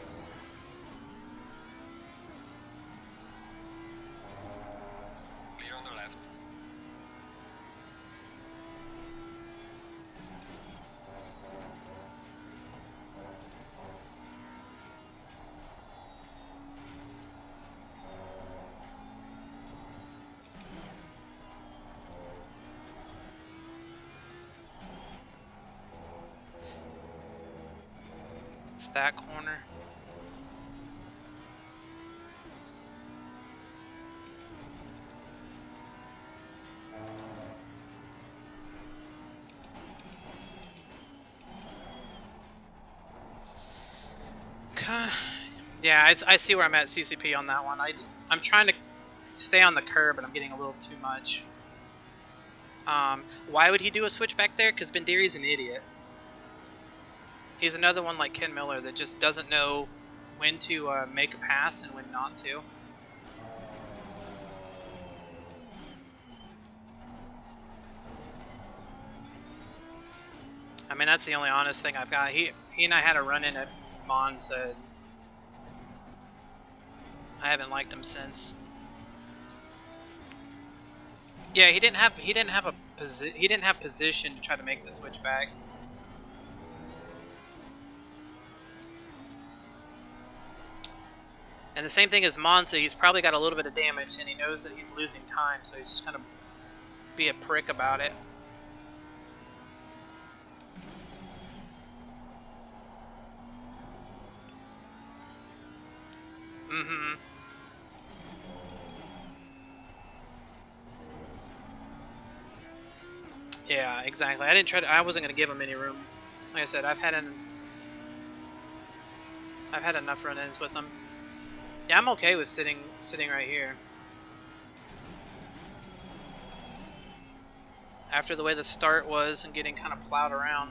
Clear on the left. It's that corner. Yeah, I see where I'm at CCP on that one. I'm trying to stay on the curb, but I'm getting a little too much. Why would he do a switch back there? Because Bandiri's an idiot. He's another one like Ken Miller that just doesn't know when to make a pass and when not to. I mean, that's the only honest thing I've got. He and I had a run-in at Monza. I haven't liked him since. Yeah, he didn't have position to try to make the switch back. And the same thing as Monza, he's probably got a little bit of damage and he knows that he's losing time, so he's just gonna be a prick about it. Mm-hmm. Yeah, exactly. I wasn't gonna give him any room. Like I said, I've had enough run-ins with him. Yeah, I'm okay with sitting right here. After the way the start was and getting kind of plowed around.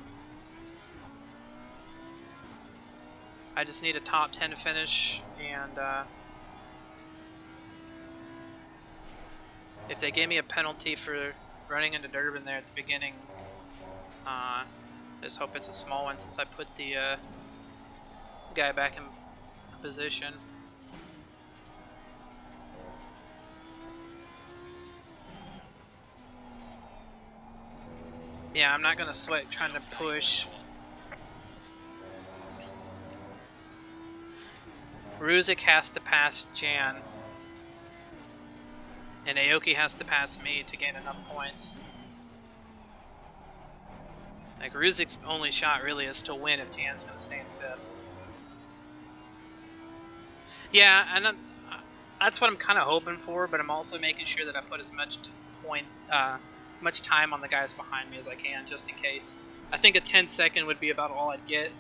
I just need a top 10 finish, and if they gave me a penalty for running into Durbin there at the beginning, I just hope it's a small one since I put the guy back in position. Yeah, I'm not gonna sweat trying to push. Ruzik has to pass Jan. And Aoki has to pass me to gain enough points. Like, Ruzik's only shot really is to win if Jan's gonna stay in 5th. Yeah, and that's what I'm kind of hoping for, but I'm also making sure that I put as much much time on the guys behind me as I can, just in case. I think a 10-second would be about all I'd get.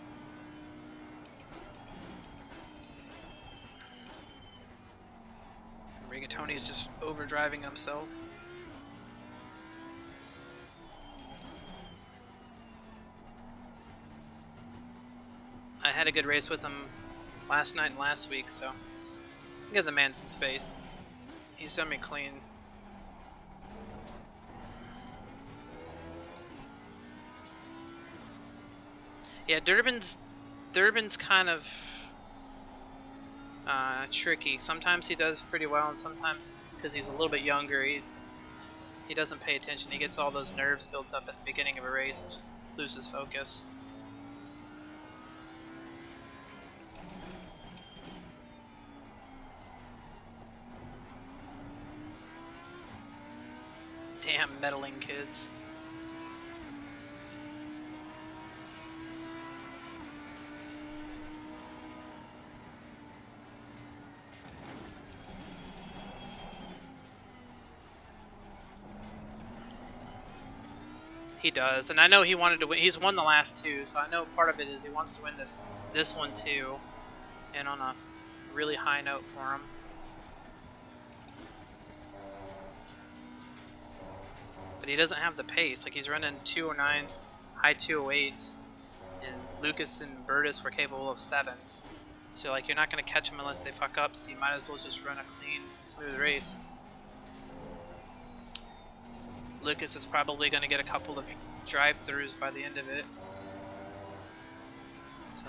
Rigatoni's just overdriving himself. I had a good race with him last night and last week, so give the man some space. He's done me clean. Yeah, Durbin's kind of tricky. Sometimes he does pretty well, and sometimes, because he's a little bit younger, he doesn't pay attention. He gets all those nerves built up at the beginning of a race and just loses focus. Damn meddling kids. He does, and I know he wanted to win. He's won the last two, so I know part of it is he wants to win this one too, and on a really high note for him. But he doesn't have the pace. Like, he's running 209s, high 208s, and Lucas and Burtis were capable of 7s. So like, you're not going to catch them unless they fuck up, so you might as well just run a clean, smooth race. Lucas is probably going to get a couple of drive-throughs by the end of it. So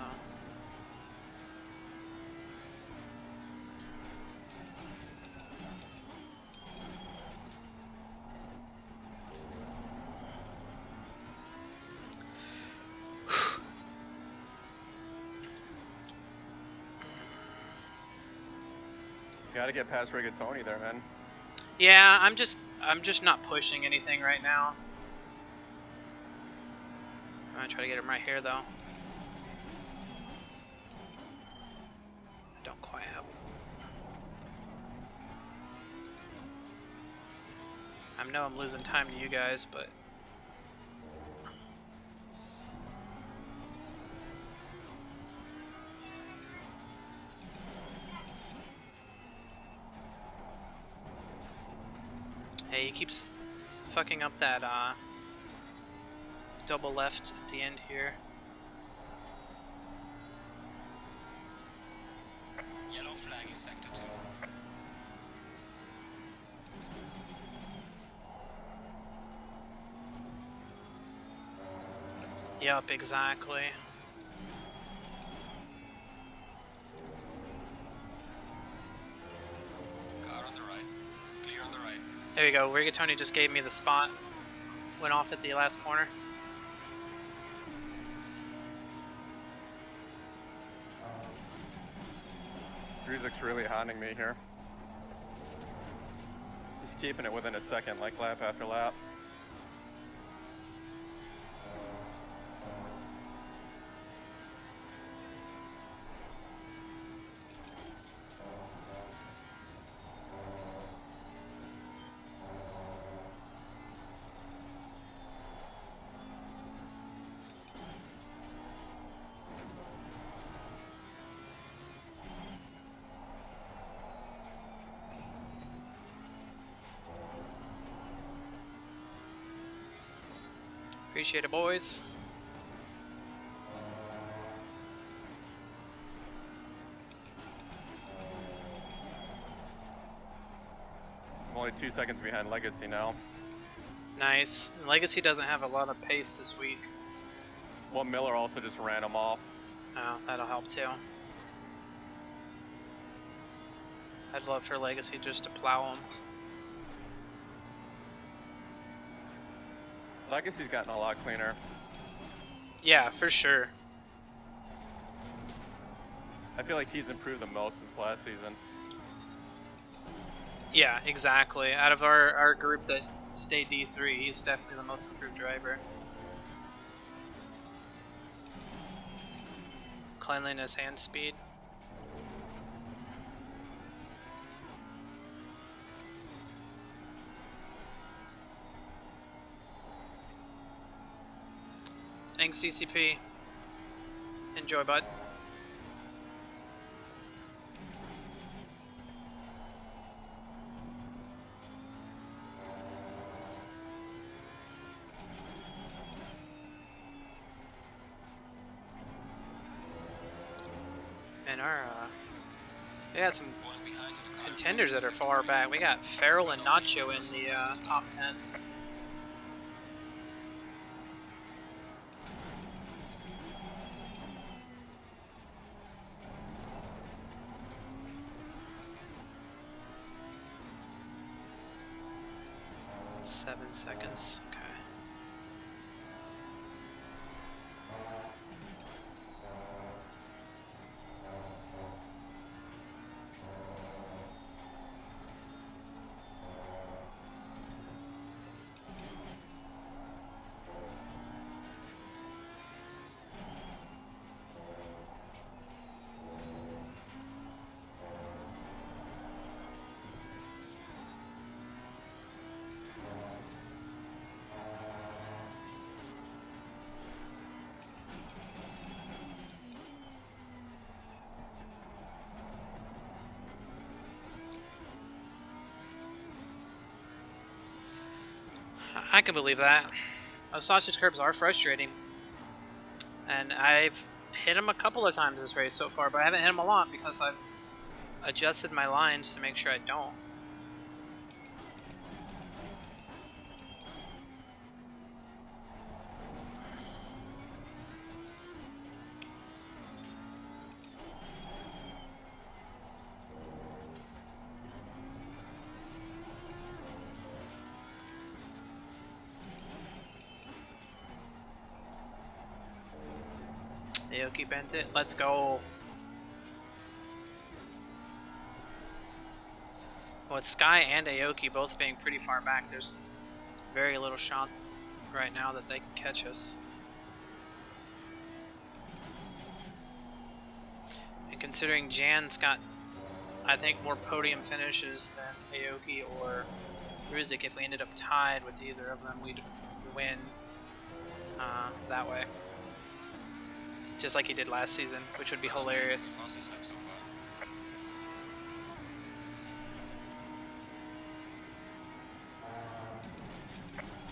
Gotta get past Rigatoni there, man. yeah, I'm just not pushing anything right now. I'm gonna try to get him right here, though. I don't quite have. I know I'm losing time to you guys, but hey, he keeps fucking up that double left at the end here. Yellow flag in sector 2. Yup, exactly. Car on the right. Clear on the right. There you go. Rigatoni just gave me the spot. Went off at the last corner. Druzic's really haunting me here. He's keeping it within a second, like lap after lap. Appreciate it, boys. I'm only 2 seconds behind Legacy now. Nice. Legacy doesn't have a lot of pace this week. Well, Miller also just ran him off. Oh, that'll help too. I'd love for Legacy just to plow him. Legacy's gotten a lot cleaner. Yeah, for sure. I feel like he's improved the most since last season. Yeah, exactly. Out of our group that stayed D3, he's definitely the most improved driver. Cleanliness and speed. Thanks, CCP. Enjoy, bud. And our we got some contenders that are far back. We got Farrell and Nacho in the top 10. Seven seconds. Okay. I can believe that. Those sausage curbs are frustrating. And I've hit them a couple of times this race so far, but I haven't hit them a lot because I've adjusted my lines to make sure I don't. Aoki bent it. Let's go. With Sky and Aoki both being pretty far back, there's very little shot right now that they can catch us. And considering Jan's got, I think, more podium finishes than Aoki or Ruzik, if we ended up tied with either of them, we'd win that way. Just like he did last season, which would be hilarious.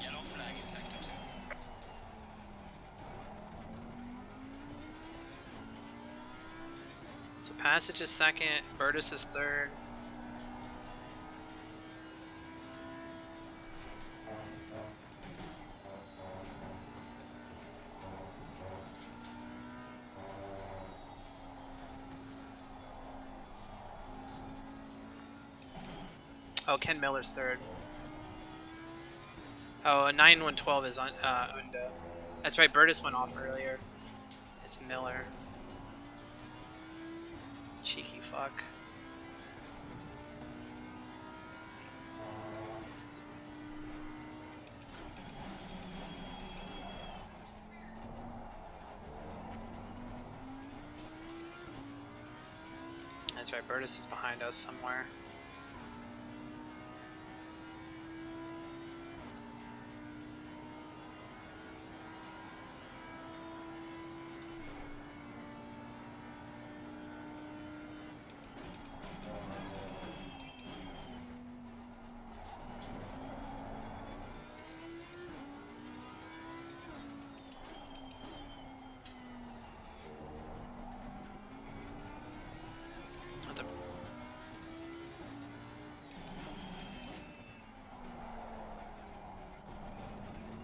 Yellow flag in sector 2. So Passage is second, Burtis is third. Oh, Ken Miller's third. Oh, 9112 is on Unda. That's right, Burtis went off earlier. It's Miller. Cheeky fuck. That's right, Burtis is behind us somewhere.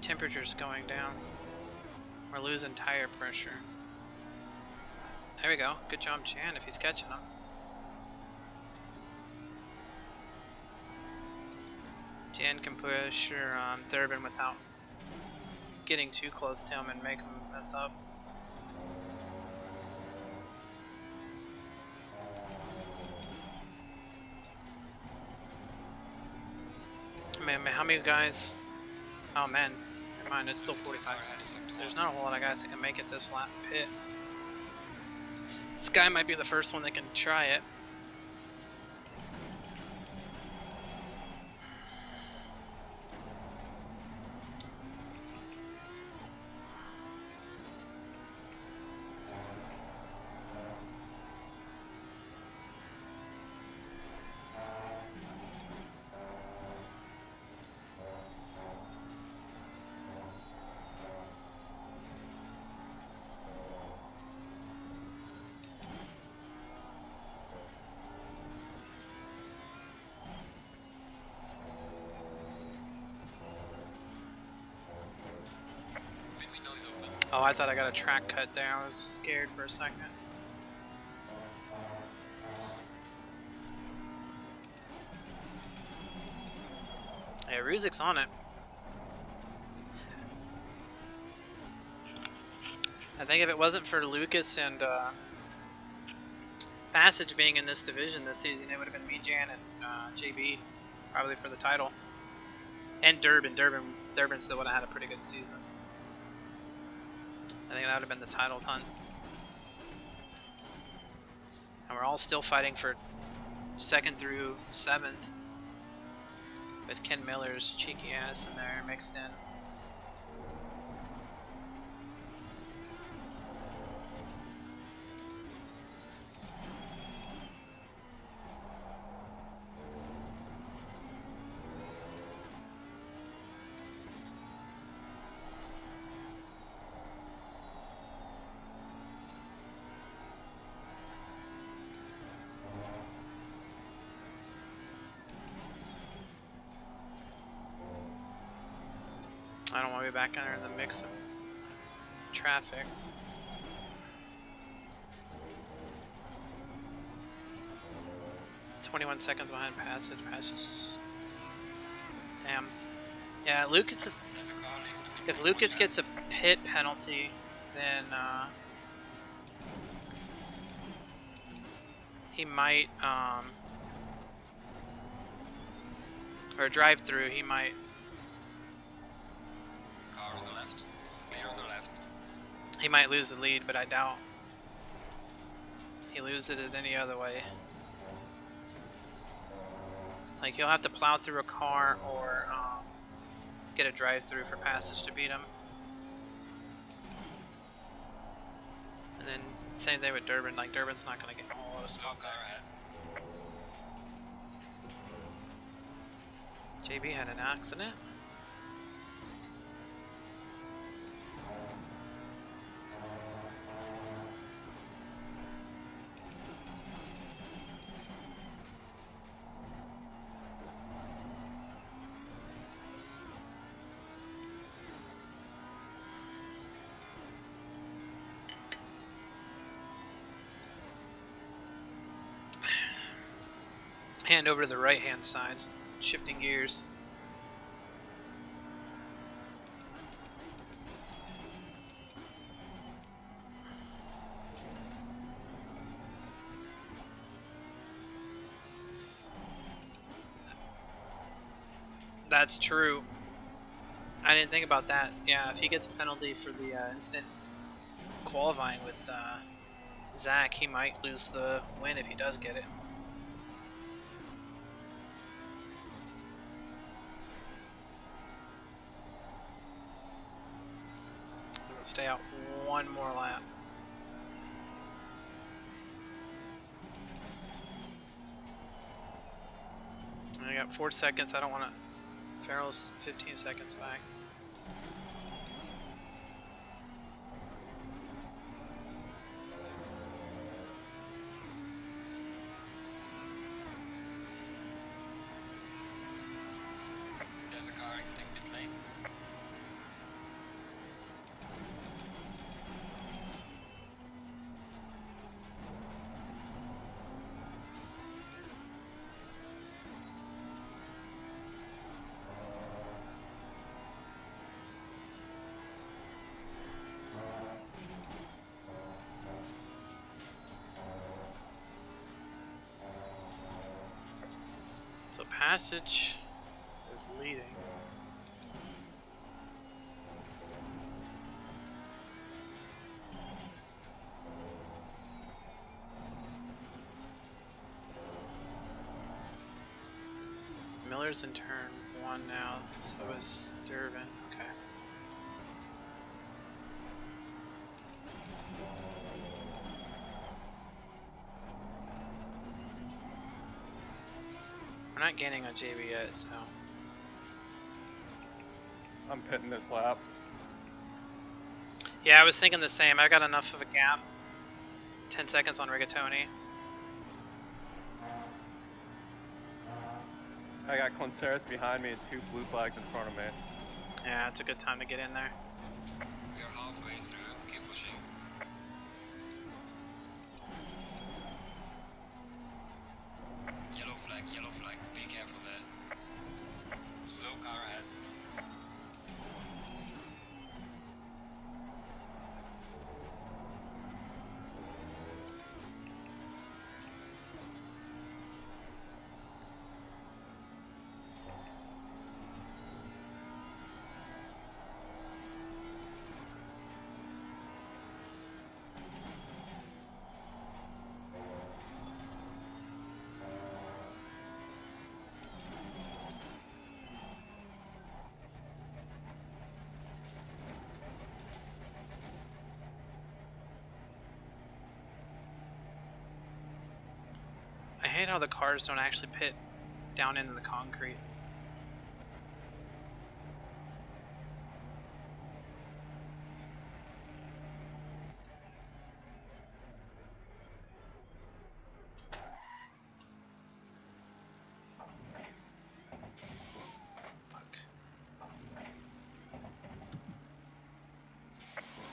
Temperature's going down. We're losing tire pressure. There we go. Good job, Jan, if he's catching him. Jan can push Thurbin without getting too close to him and make him mess up. Man, how many guys? Oh man, never mind, it's still 45. So there's not a whole lot of guys that can make it this lap pit. This guy might be the first one that can try it. Oh, I thought I got a track cut there. I was scared for a second. Yeah, Ruzik's on it. I think if it wasn't for Lucas and Passage being in this division this season, it would have been me, Jan, and JB, probably for the title. And Durbin. Durbin still would have had a pretty good season. I think that would have been the title hunt. And we're all still fighting for 2nd through 7th. With Ken Miller's cheeky ass in there mixed in. I don't want to be back under the mix of traffic. "21 seconds behind Passage. Passage. Damn. Yeah, Lucas is. If Lucas gets a pit penalty, then he might or drive-through. He might. Car on the left. Clear on the left. He might lose the lead, but I doubt he loses it any other way. Like, he'll have to plow through a car or get a drive-through for Passage to beat him. And then same thing with Durbin. Like, Durbin's not gonna get all of this. Slow car ahead. JB had an accident. Hand over to the right hand side, shifting gears. That's true. I didn't think about that. Yeah, if he gets a penalty for the incident qualifying with Zach, he might lose the win if he does get it. Stay out one more lap. I got 4 seconds. I don't want to. Farrell's 15 seconds back. There's a car exiting pit lane. So Passage is leading. Miller's in turn 1 now, so is Durbin. Okay. We're not gaining on JB yet, so. I'm pitting this lap. Yeah, I was thinking the same. I got enough of a gap. 10 seconds on Rigatoni. I got Clanceris behind me and 2 blue flags in front of me. Yeah, it's a good time to get in there. We We are halfway through. Keep pushing. Yellow flag, yellow flag. Be careful there. Slow car ahead. I hate how the cars don't actually pit down into the concrete.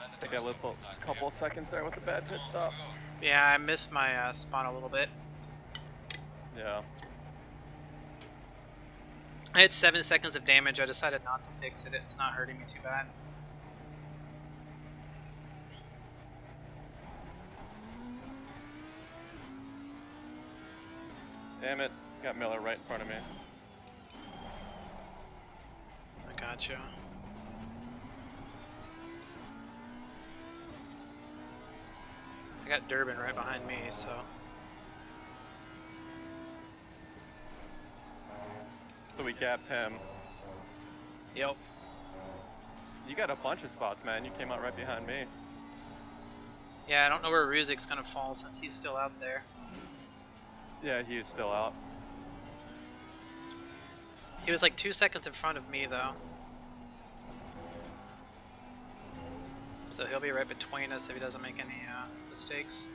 I think I lost a couple seconds there with the bad pit stop. Yeah, I missed my spot a little bit. Yeah. I had 7 seconds of damage. I decided not to fix it. It's not hurting me too bad. Damn it. Got Miller right in front of me. I gotcha. I got Durbin right behind me, so. So we gapped him. Yep. You got a bunch of spots, man. You came out right behind me. Yeah, I don't know where Ruzik's gonna fall since he's still out there. Yeah, he is still out. He was like 2 seconds in front of me, though. So he'll be right between us if he doesn't make any mistakes.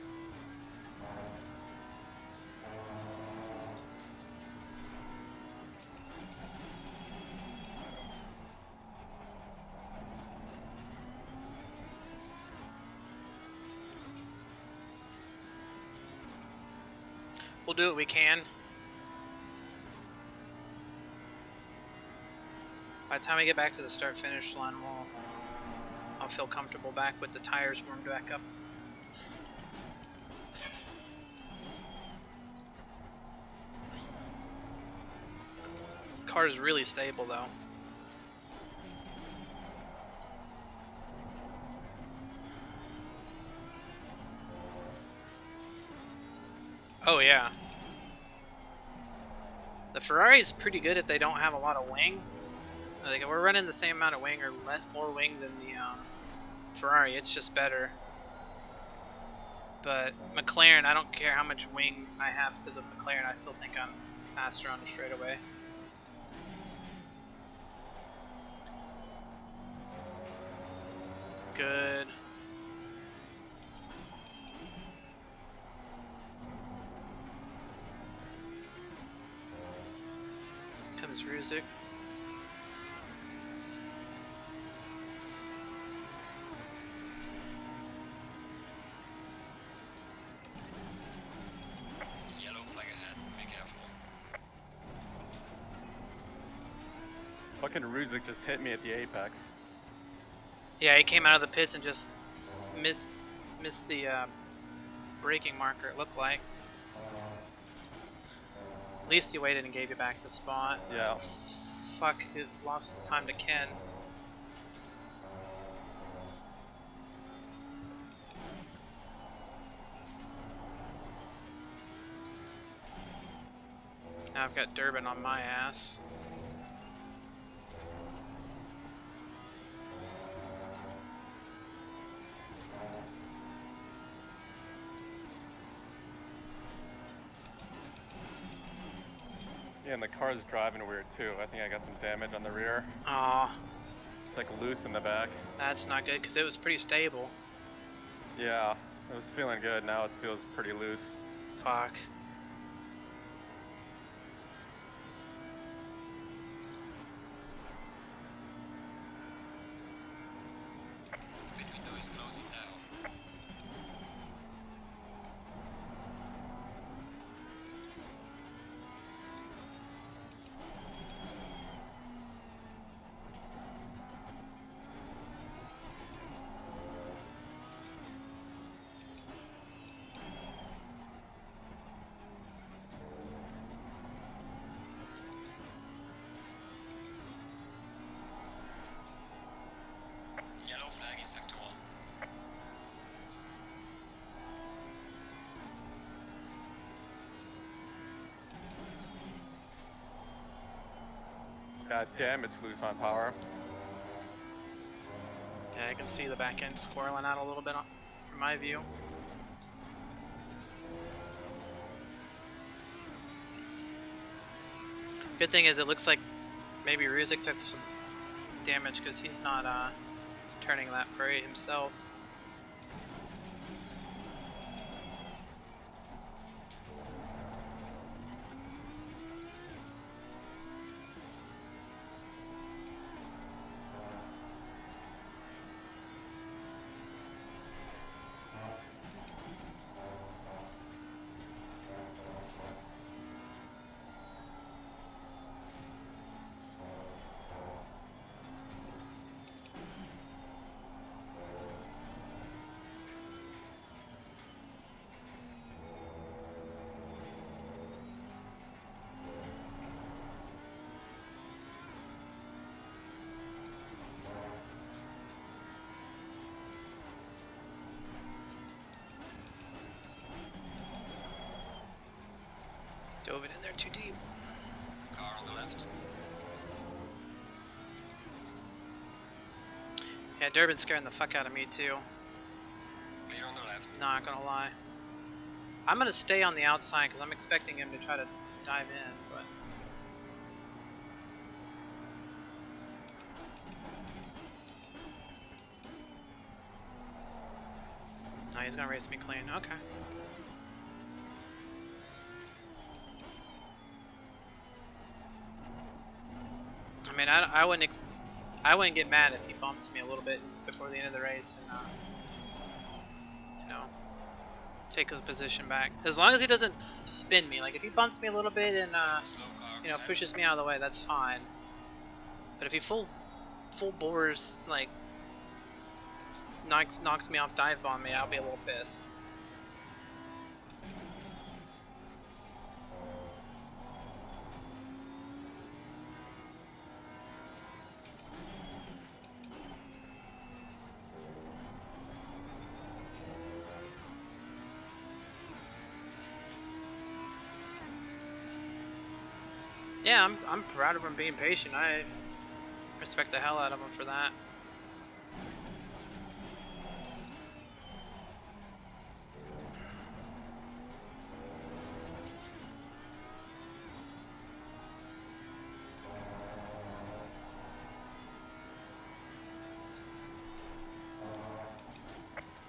We'll do what we can. By the time we get back to the start-finish line, I'll feel comfortable back with the tires warmed back up. Car is really stable, though. Oh yeah. The Ferrari is pretty good if they don't have a lot of wing. Like if we're running the same amount of wing or more wing than the Ferrari, it's just better. But McLaren, I don't care how much wing I have to the McLaren, I still think I'm faster on the straightaway. Good. Comes Ruzik. Yellow flag ahead. Be careful. Fucking Ruzek just hit me at the apex. Yeah, he came out of the pits and just missed the braking marker, it looked like. At least he waited and gave you back the spot. Yeah. Fuck, he lost the time to Ken. Now I've got Durbin on my ass. Yeah, and the car's driving weird too. I think I got some damage on the rear. Aw, It's like loose in the back. that's not good because it was pretty stable. Yeah, it was feeling good. Now it feels pretty loose. Fuck. God damn, it's loose on power. Yeah, I can see the back end squirreling out a little bit from my view. Good thing is it looks like maybe Ruzik took some damage because he's not turning that prey himself. Dove it in there too deep. Car on the left. Yeah, Durbin's scaring the fuck out of me too. Clear on the left. Not gonna lie. I'm gonna stay on the outside because I'm expecting him to try to dive in, but no, he's gonna race me clean. Okay. I mean, I wouldn't get mad if he bumps me a little bit before the end of the race and you know, take his position back. As long as he doesn't spin me. Like if he bumps me a little bit and you know, pushes me out of the way, that's fine. But if he full bores, like knocks me off dive on me, I'll be a little pissed. Yeah, I'm proud of him being patient. I respect the hell out of him for that.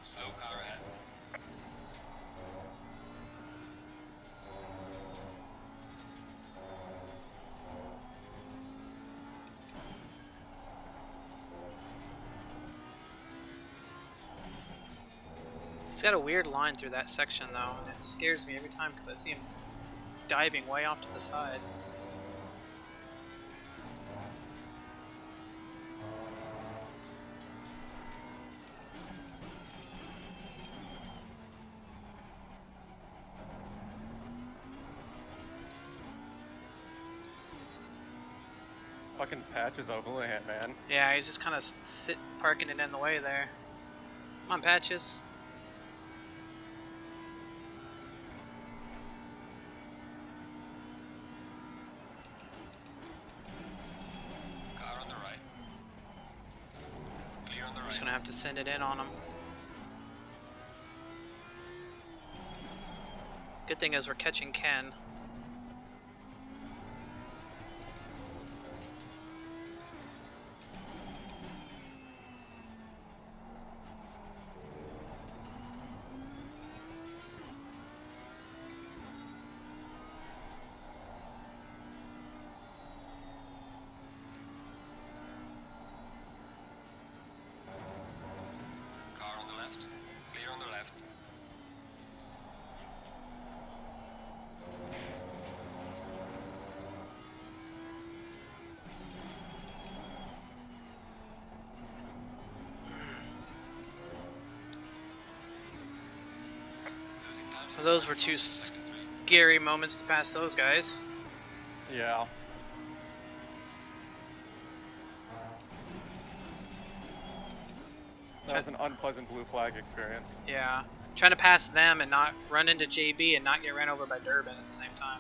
Slow car ahead. He's got a weird line through that section though, and it scares me every time because I see him diving way off to the side. Fucking Patch is a hooligan, man. Yeah, he's just kind of parking it in the way there. Come on, Patches. Car on the right. Clear on the I'm right. just gonna have to send it in on him. Good thing is we're catching Ken. Car on the left. Clear on the left. Losing time. Well, those were two scary moments to pass those guys. Yeah. That was an unpleasant blue flag experience. Yeah. Trying to pass them and not run into JB and not get ran over by Durbin at the same time.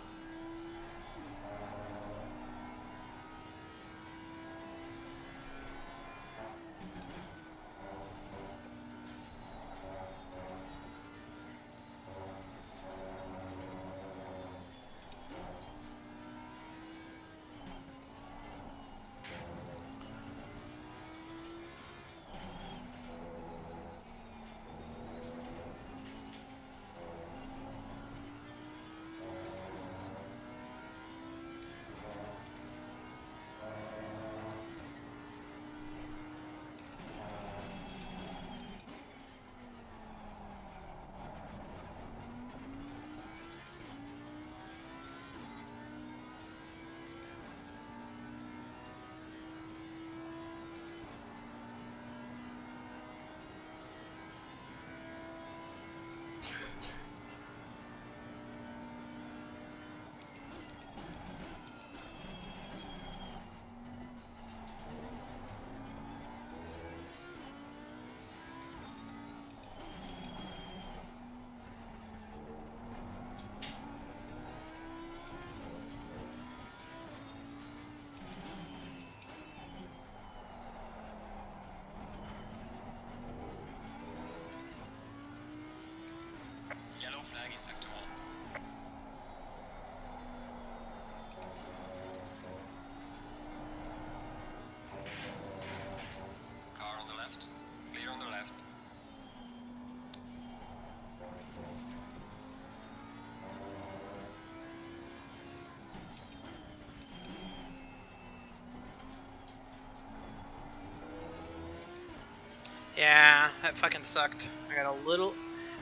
Yeah, that fucking sucked. I got a little...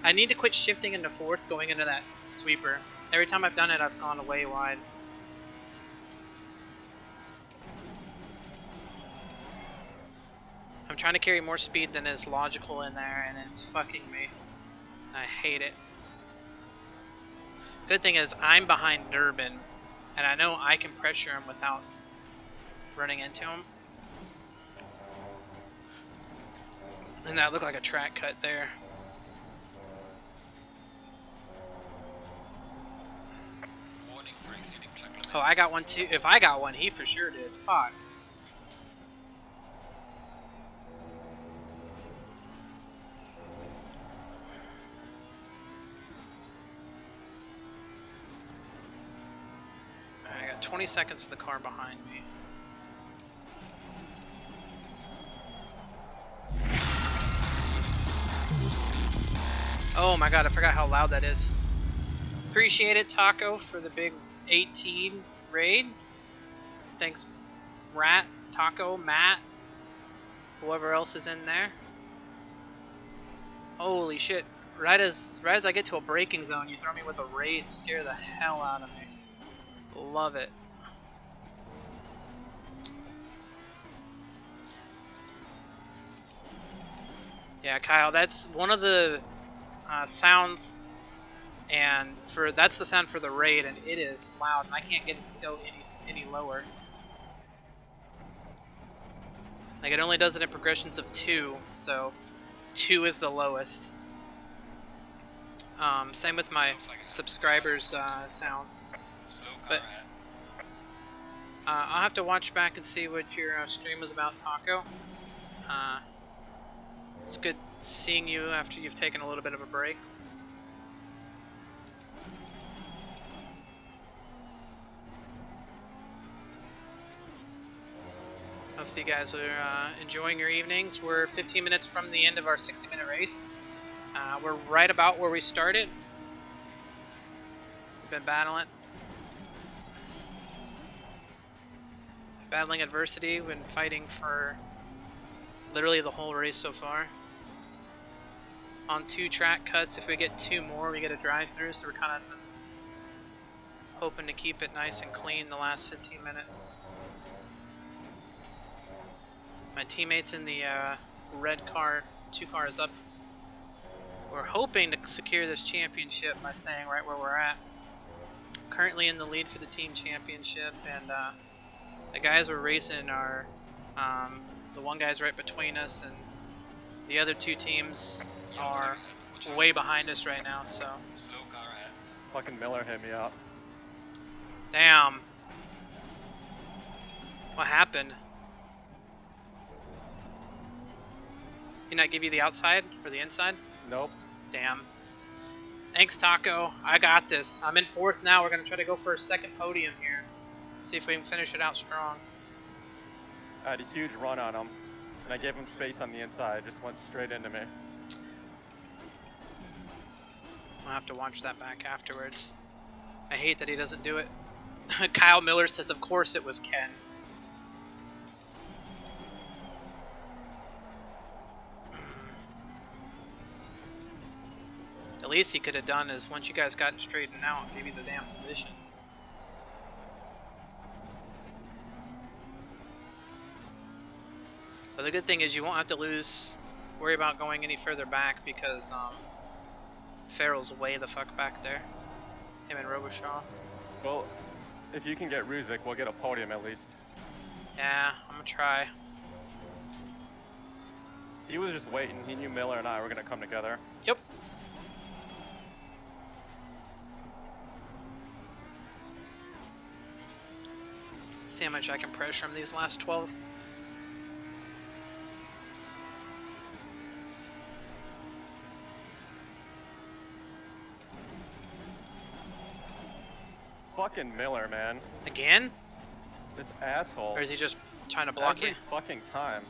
I need to quit shifting into fourth going into that sweeper. Every time I've done it, I've gone way wide. I'm trying to carry more speed than is logical in there, and it's fucking me. I hate it. Good thing is I'm behind Durbin, and I know I can pressure him without running into him. And that looked like a track cut there. Warning for exceeding track limits. Oh, I got one too. If I got one, he for sure did. Fuck. I got 20 seconds of the car behind me. Oh my god, I forgot how loud that is. Appreciate it, Taco, for the big 18 raid. Thanks, Rat, Taco, Matt, whoever else is in there. Holy shit. Right as I get to a braking zone, you throw me with a raid and scare the hell out of me. Love it. Yeah, Kyle, that's one of the sounds, and that's the sound for the raid, and it is loud, and I can't get it to go any lower. Like, it only does it in progressions of 2, so 2 is the lowest. Same with my subscribers sound. But I'll have to watch back and see what your stream was about, Taco. It's good seeing you after you've taken a little bit of a break. Hope you guys are enjoying your evenings. We're 15 minutes from the end of our 60-minute race. We're right about where we started. We've been battling adversity. We've been fighting for literally the whole race so far. On 2 track cuts, if we get 2 more, we get a drive-through, so we're kind of hoping to keep it nice and clean the last 15 minutes. My teammates in the red car, 2 cars up, we're hoping to secure this championship by staying right where we're at. Currently in the lead for the team championship, and the guys we're racing are the one guy's right between us, and the other 2 teams are way behind us right now. So Fucking Miller hit me up. damn, what happened? He not give you the outside or the inside? Nope. Damn. Thanks, Taco. I got this. I'm in 4th now. We're gonna try to go for a 2nd podium here. See if we can finish it out strong. I had a huge run on him, and I gave him space on the inside. Just went straight into me. I'll have to watch that back afterwards. I hate that he doesn't do it. Kyle Miller says, of course it was Ken. The least he could have done is, once you guys got straightened out, give you the damn position. But the good thing is you won't have to worry about going any further back, because Farrell's way the fuck back there. Him and Roboshaw. Well, if you can get Ruzik, we'll get a podium at least. Yeah, I'm gonna try. He was just waiting. He knew Miller and I were gonna come together. Yep. See how much I can pressure him these last 12s. Fucking Miller, man. Again? This asshole. Or is he just trying to block Every you? fucking time.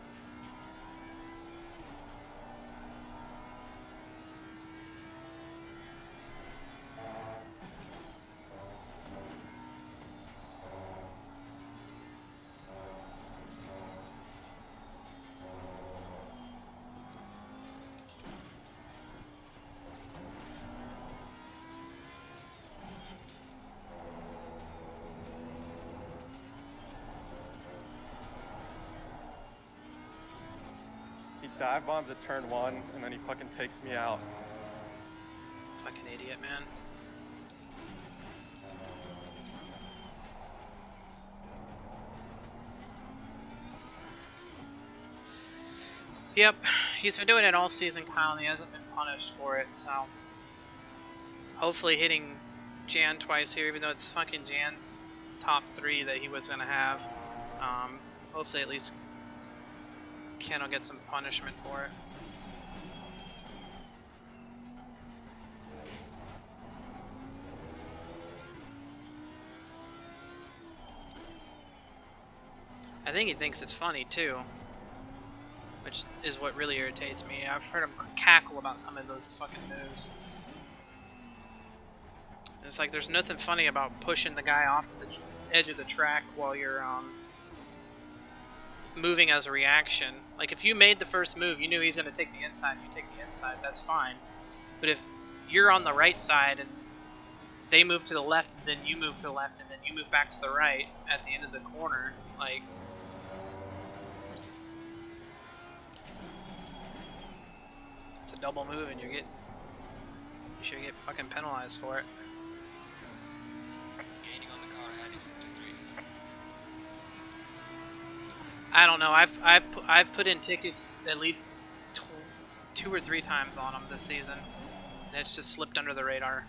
dive bombs at turn 1, and then he fucking takes me out. Fucking idiot, man. Yep, he's been doing it all season, Kyle, and he hasn't been punished for it, so hopefully hitting Jan twice here, even though it's fucking Jan's top 3 that he was gonna have. Hopefully at least Ken will get some punishment for it. I think he thinks it's funny too, which is what really irritates me. I've heard him cackle about some of those fucking moves. It's like there's nothing funny about pushing the guy off the edge of the track while you're moving as a reaction. Like if you made the first move, you knew he's going to take the inside, you take the inside, that's fine. But if you're on the right side and they move to the left, then you move to the left, and then you move back to the right at the end of the corner, like... It's a double move and you should get fucking penalized for it. Gaining on the car ahead is into 3. I don't know. I've put in tickets at least 2 or 3 times on them this season, and it's just slipped under the radar.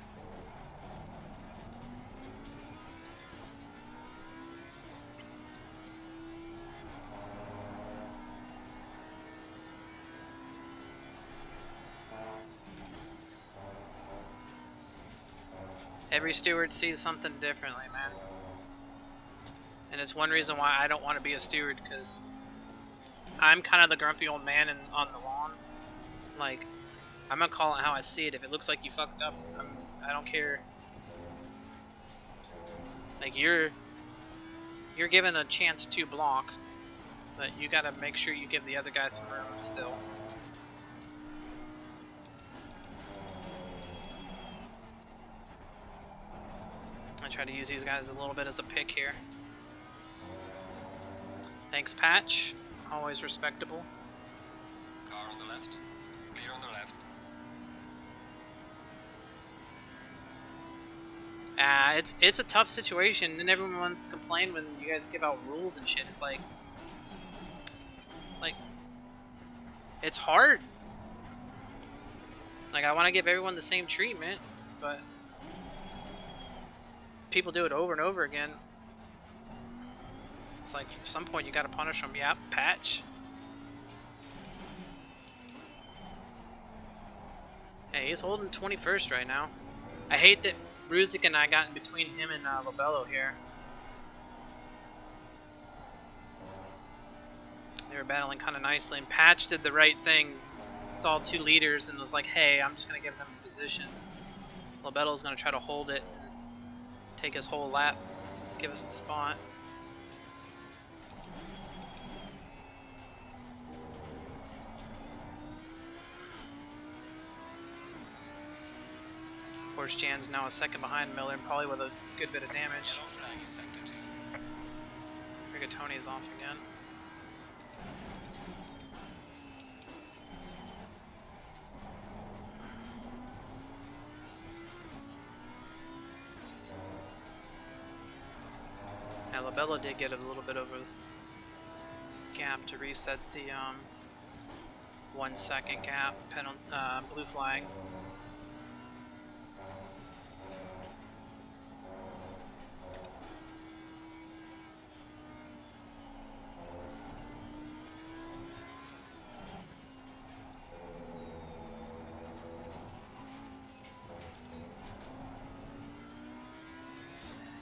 Every steward sees something differently, man. And it's one reason why I don't want to be a steward, because I'm kind of the grumpy old man on the lawn. Like, I'm gonna call it how I see it. If it looks like you fucked up, I don't care. Like, you're given a chance to block, but you gotta make sure you give the other guy some room still. I try to use these guys a little bit as a pick here. Thanks, Patch. Always respectable. Car on the left. Clear on the left. It's a tough situation, and everyone wants to complain when you guys give out rules and shit. It's like it's hard. Like, I want to give everyone the same treatment, but people do it over and over again. It's like, at some point you gotta punish them. Yep, Patch. Hey, he's holding 21st right now. I hate that Ruzik and I got in between him and Lobello here. They were battling kind of nicely, and Patch did the right thing. Saw 2 leaders and was like, hey, I'm just gonna give them a position. Lobello's gonna try to hold it and take his whole lap to give us the spot. Of course, Jan's now a second behind Miller, and probably with a good bit of damage. Yellow flag in sector 2. Rigatoni's off again. Yeah, Lobello did get a little bit over gap to reset the 1 second gap blue flag.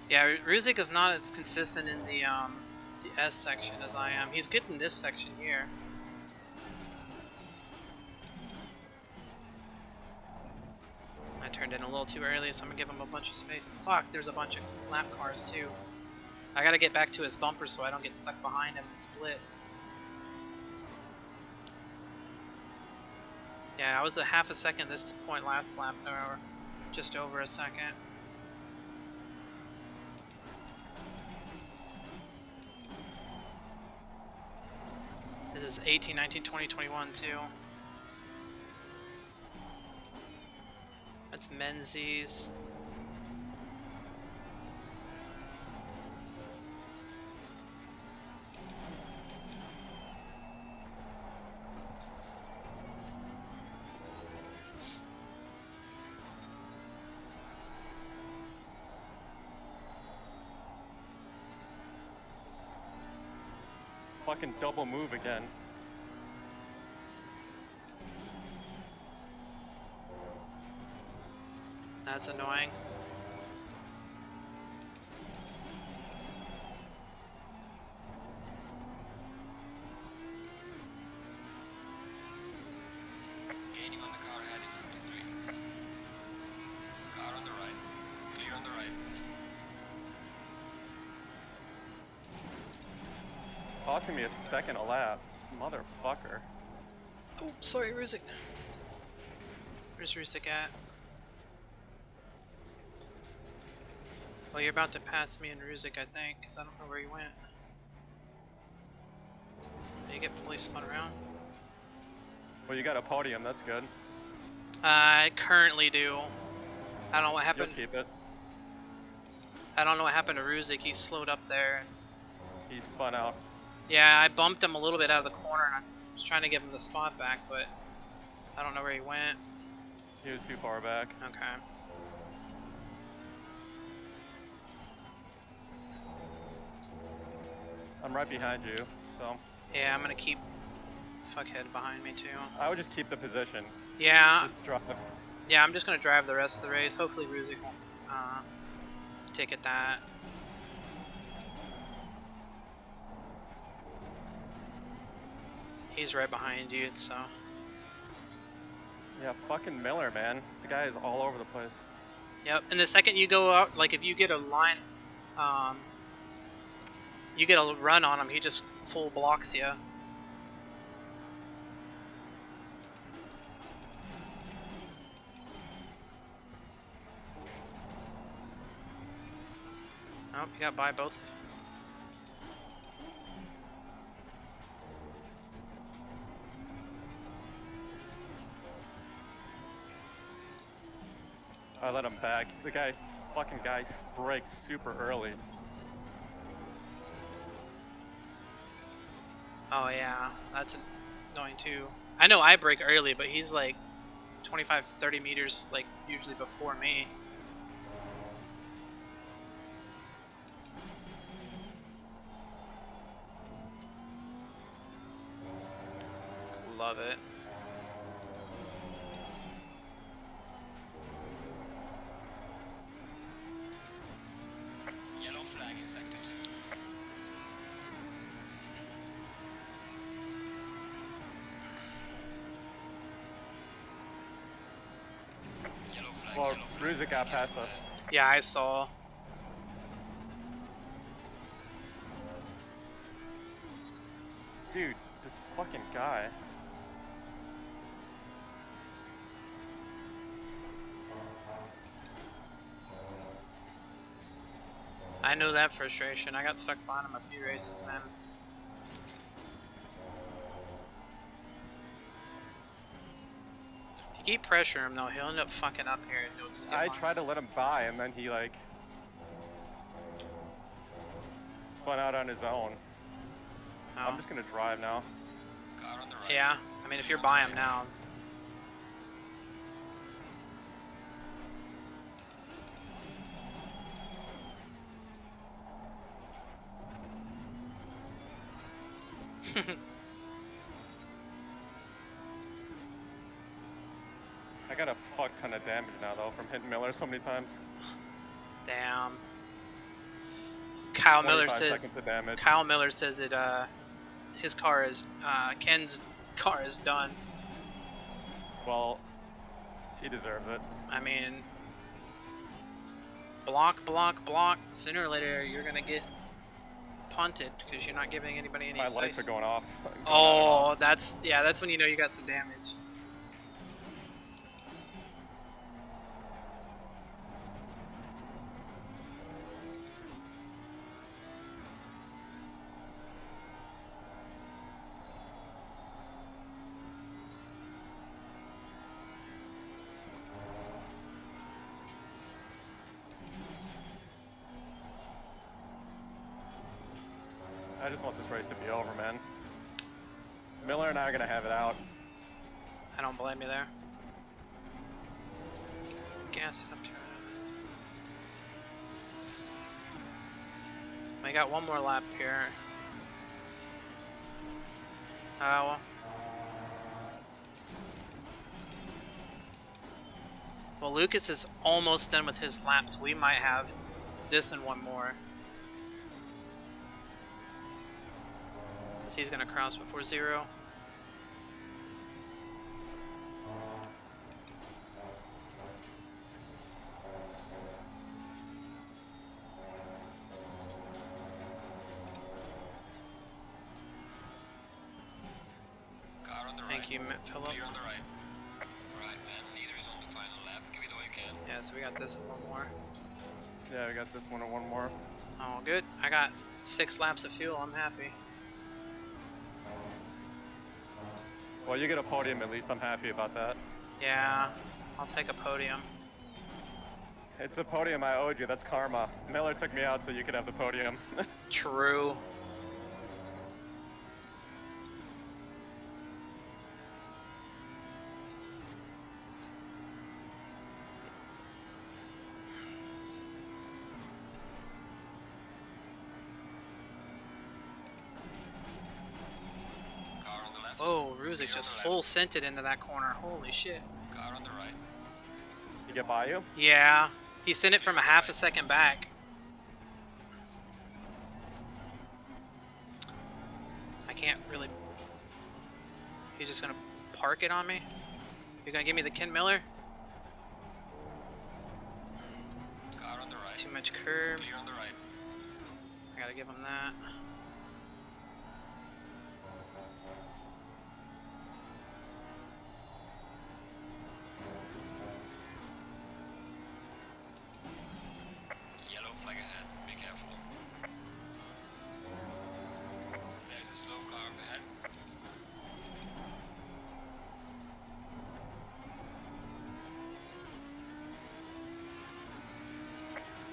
Yeah, Ruzik is not as consistent in the S section as I am. He's good in this section here. I turned in a little too early, so I'm gonna give him a bunch of space. Fuck, there's a bunch of lap cars too. I gotta get back to his bumper so I don't get stuck behind him and split. Yeah, I was a half a second this point last lap, or just over a second. This is 18, 19, 20, 21 too. That's Menzies. Fucking double move again. That's annoying. Gaining on the car heading 73. Car on the right. Clear on the right. Costing me a second elapse. Motherfucker. Oh, sorry, Ruzik. Where's Ruzik at? Well, you're about to pass me and Ruzik, I think, because I don't know where he went. Did he get fully spun around? Well, you got a podium, that's good. I currently do. I don't know what happened. You'll keep it. I don't know what happened to Ruzik. He slowed up there. He spun out. Yeah, I bumped him a little bit out of the corner, and I was trying to give him the spot back, but I don't know where he went. He was too far back. Okay. I'm right behind you, so. Yeah, I'm gonna keep fuckhead behind me too. I would just keep the position. Yeah. Just drop it. Yeah, I'm just gonna drive the rest of the race. Hopefully Ruzik won't ticket that. He's right behind you, so. Yeah, fucking Miller, man. The guy is all over the place. Yep, and the second you go out, like if you get a line, you get a run on him, he just full blocks you. Oh, you got by both. I let him back. The fucking guy brakes super early. Oh yeah, that's annoying too. I know I brake early, but he's like 25, 30 meters, like usually before me. Love it. Yellow flag in sector 2. Yellow flag. Well, Yellow flag. Ruzik got past us. Yeah, I saw. Dude, this fucking guy. I know that frustration. I got stuck behind him a few races, man. If you keep pressuring him though, he'll end up fucking up here and you'll just get I on. tried to let him by, and then he like spun out on his own. Oh. I'm just gonna drive now. Car on the right. Yeah, I mean if you're by him now. I got a fuck ton of damage now though from hitting Miller so many times. Damn. Kyle Miller 25 says. seconds of damage. Kyle Miller says that his car is Ken's car is done. Well, he deserves it. I mean, block, block, block. Sooner or later, you're gonna get punted because you're not giving anybody any My space. lights are going off. Oh, that's when you know you got some damage. I just want this race to be over, man. Miller and I are gonna have it out. I don't blame you there. Gas it up to we got one more lap here. Well. Well, Lucas is almost done with his laps. We might have this and one more. Because he's going to cross before 0. Car on the Thank right. you, Philip. Clear on the right. Right, man. Leader is on the final lap. Give it all you can. Yeah, so we got this and one more. Yeah, we got this one and one more. Oh, good. I got 6 laps of fuel. I'm happy. Well, you get a podium at least. I'm happy about that. Yeah, I'll take a podium. It's the podium I owed you. That's karma. Miller took me out so you could have the podium. True. Car on the left. Oh, Ruzik Clear on just the full left. scented into that corner. Holy shit. Car on the right. You get by you? Yeah, he sent it from a half a second back. I can't really... He's just gonna park it on me? You're gonna give me the Ken Miller? Car on the right. Too much curb. Clear on the right. I gotta give him that. Yellow flag ahead. Be careful. There's a slow car up ahead.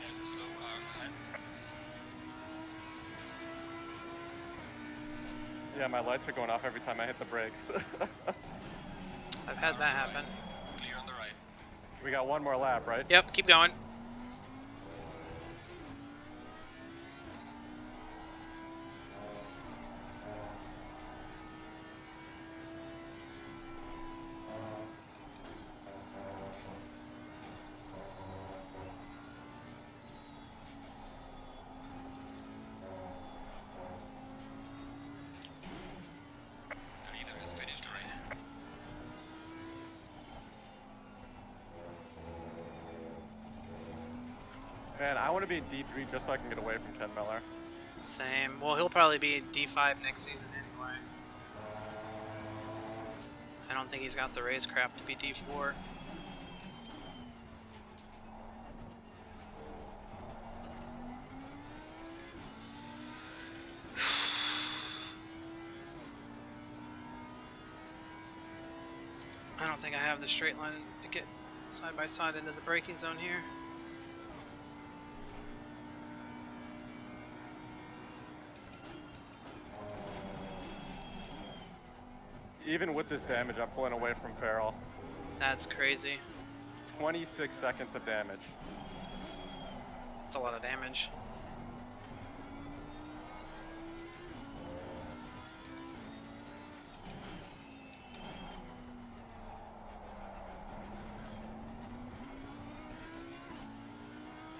There's a slow car up ahead. Yeah, my lights are going off every time I hit the brakes. I've had that happen. Clear on the right. We got one more lap, right? Yep, keep going. The leader has finished the race. Man, I want to be in D3 just so I can get away from Ken Miller. Same. Well, he'll probably be D5 next season anyway. I don't think he's got the racecraft to be D4. I don't think I have the straight line to get side by side into the braking zone here. Even with this damage, I'm pulling away from Farrell. That's crazy. 26 seconds of damage. That's a lot of damage.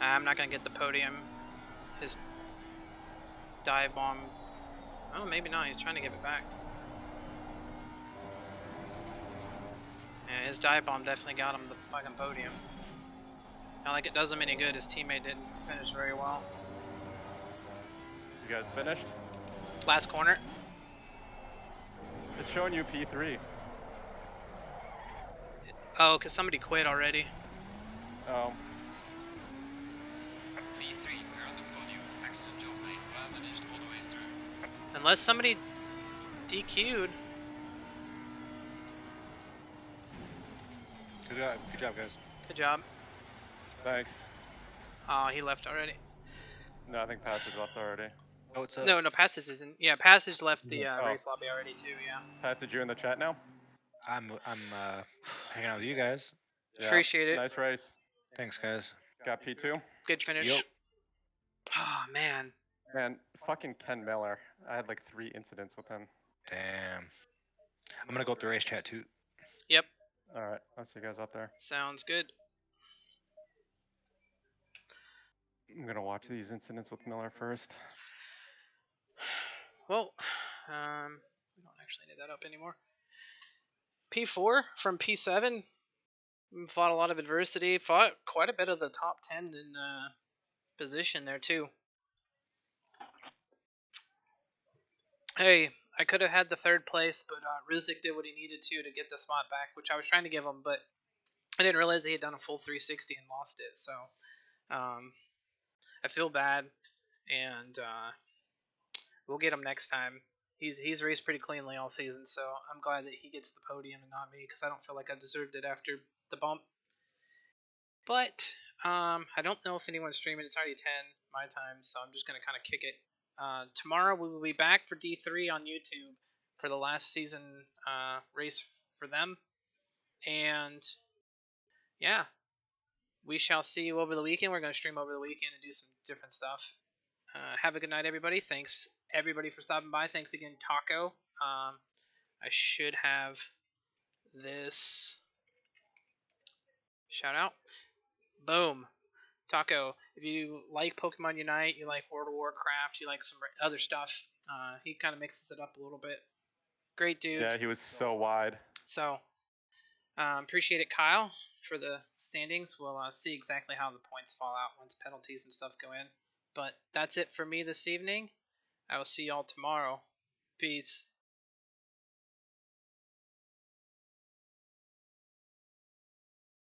I'm not gonna get the podium. His dive bomb. Oh, maybe not. He's trying to give it back. Yeah, his dive bomb definitely got him the fucking podium. Not like it does him any good. His teammate didn't finish very well. You guys finished? Last corner. It's showing you P3. Oh, because somebody quit already. Oh. P3, we're on the podium. Excellent job, mate. Well managed all the way through. Unless somebody DQ'd. Good job, guys. Good job. Thanks. Oh, he left already. No, I think Patrick left already. Oh, what's up? No, Passage isn't. Yeah, Passage left the Oh. race lobby already too. Yeah. Passage, you in the chat now? I'm hanging out with you guys. Yeah. Appreciate it. Nice race. Thanks, guys. Got P2. Good finish. Yup. Oh man. Man, fucking Ken Miller. I had like 3 incidents with him. Damn. I'm gonna go up the race chat too. Yep. All right, I'll see you guys up there. Sounds good. I'm gonna watch these incidents with Miller first. Well, we don't actually need that up anymore. P4 from P7 fought a lot of adversity. Fought quite a bit of the top 10 in position there too. Hey, I could have had the 3rd place, but Ruzik did what he needed to get the spot back, which I was trying to give him, but I didn't realize he had done a full 360 and lost it. So I feel bad, and we'll get him next time. He's raced pretty cleanly all season, so I'm glad that he gets the podium and not me, because I don't feel like I deserved it after the bump. But I don't know if anyone's streaming. It's already 10 my time, so I'm just gonna kind of kick it. Tomorrow we will be back for D3 on YouTube for the last season race for them, and yeah, we shall see you over the weekend. We're gonna stream over the weekend and do some different stuff. Have a good night, everybody. Thanks, everybody, for stopping by. Thanks again, Taco. I should have this shout out. Boom. Taco, if you like Pokemon Unite, you like World of Warcraft, you like some other stuff, he kind of mixes it up a little bit. Great dude. Yeah, he was so wide. So, appreciate it, Kyle, for the standings. We'll see exactly how the points fall out once penalties and stuff go in. But that's it for me this evening. I will see y'all tomorrow. Peace.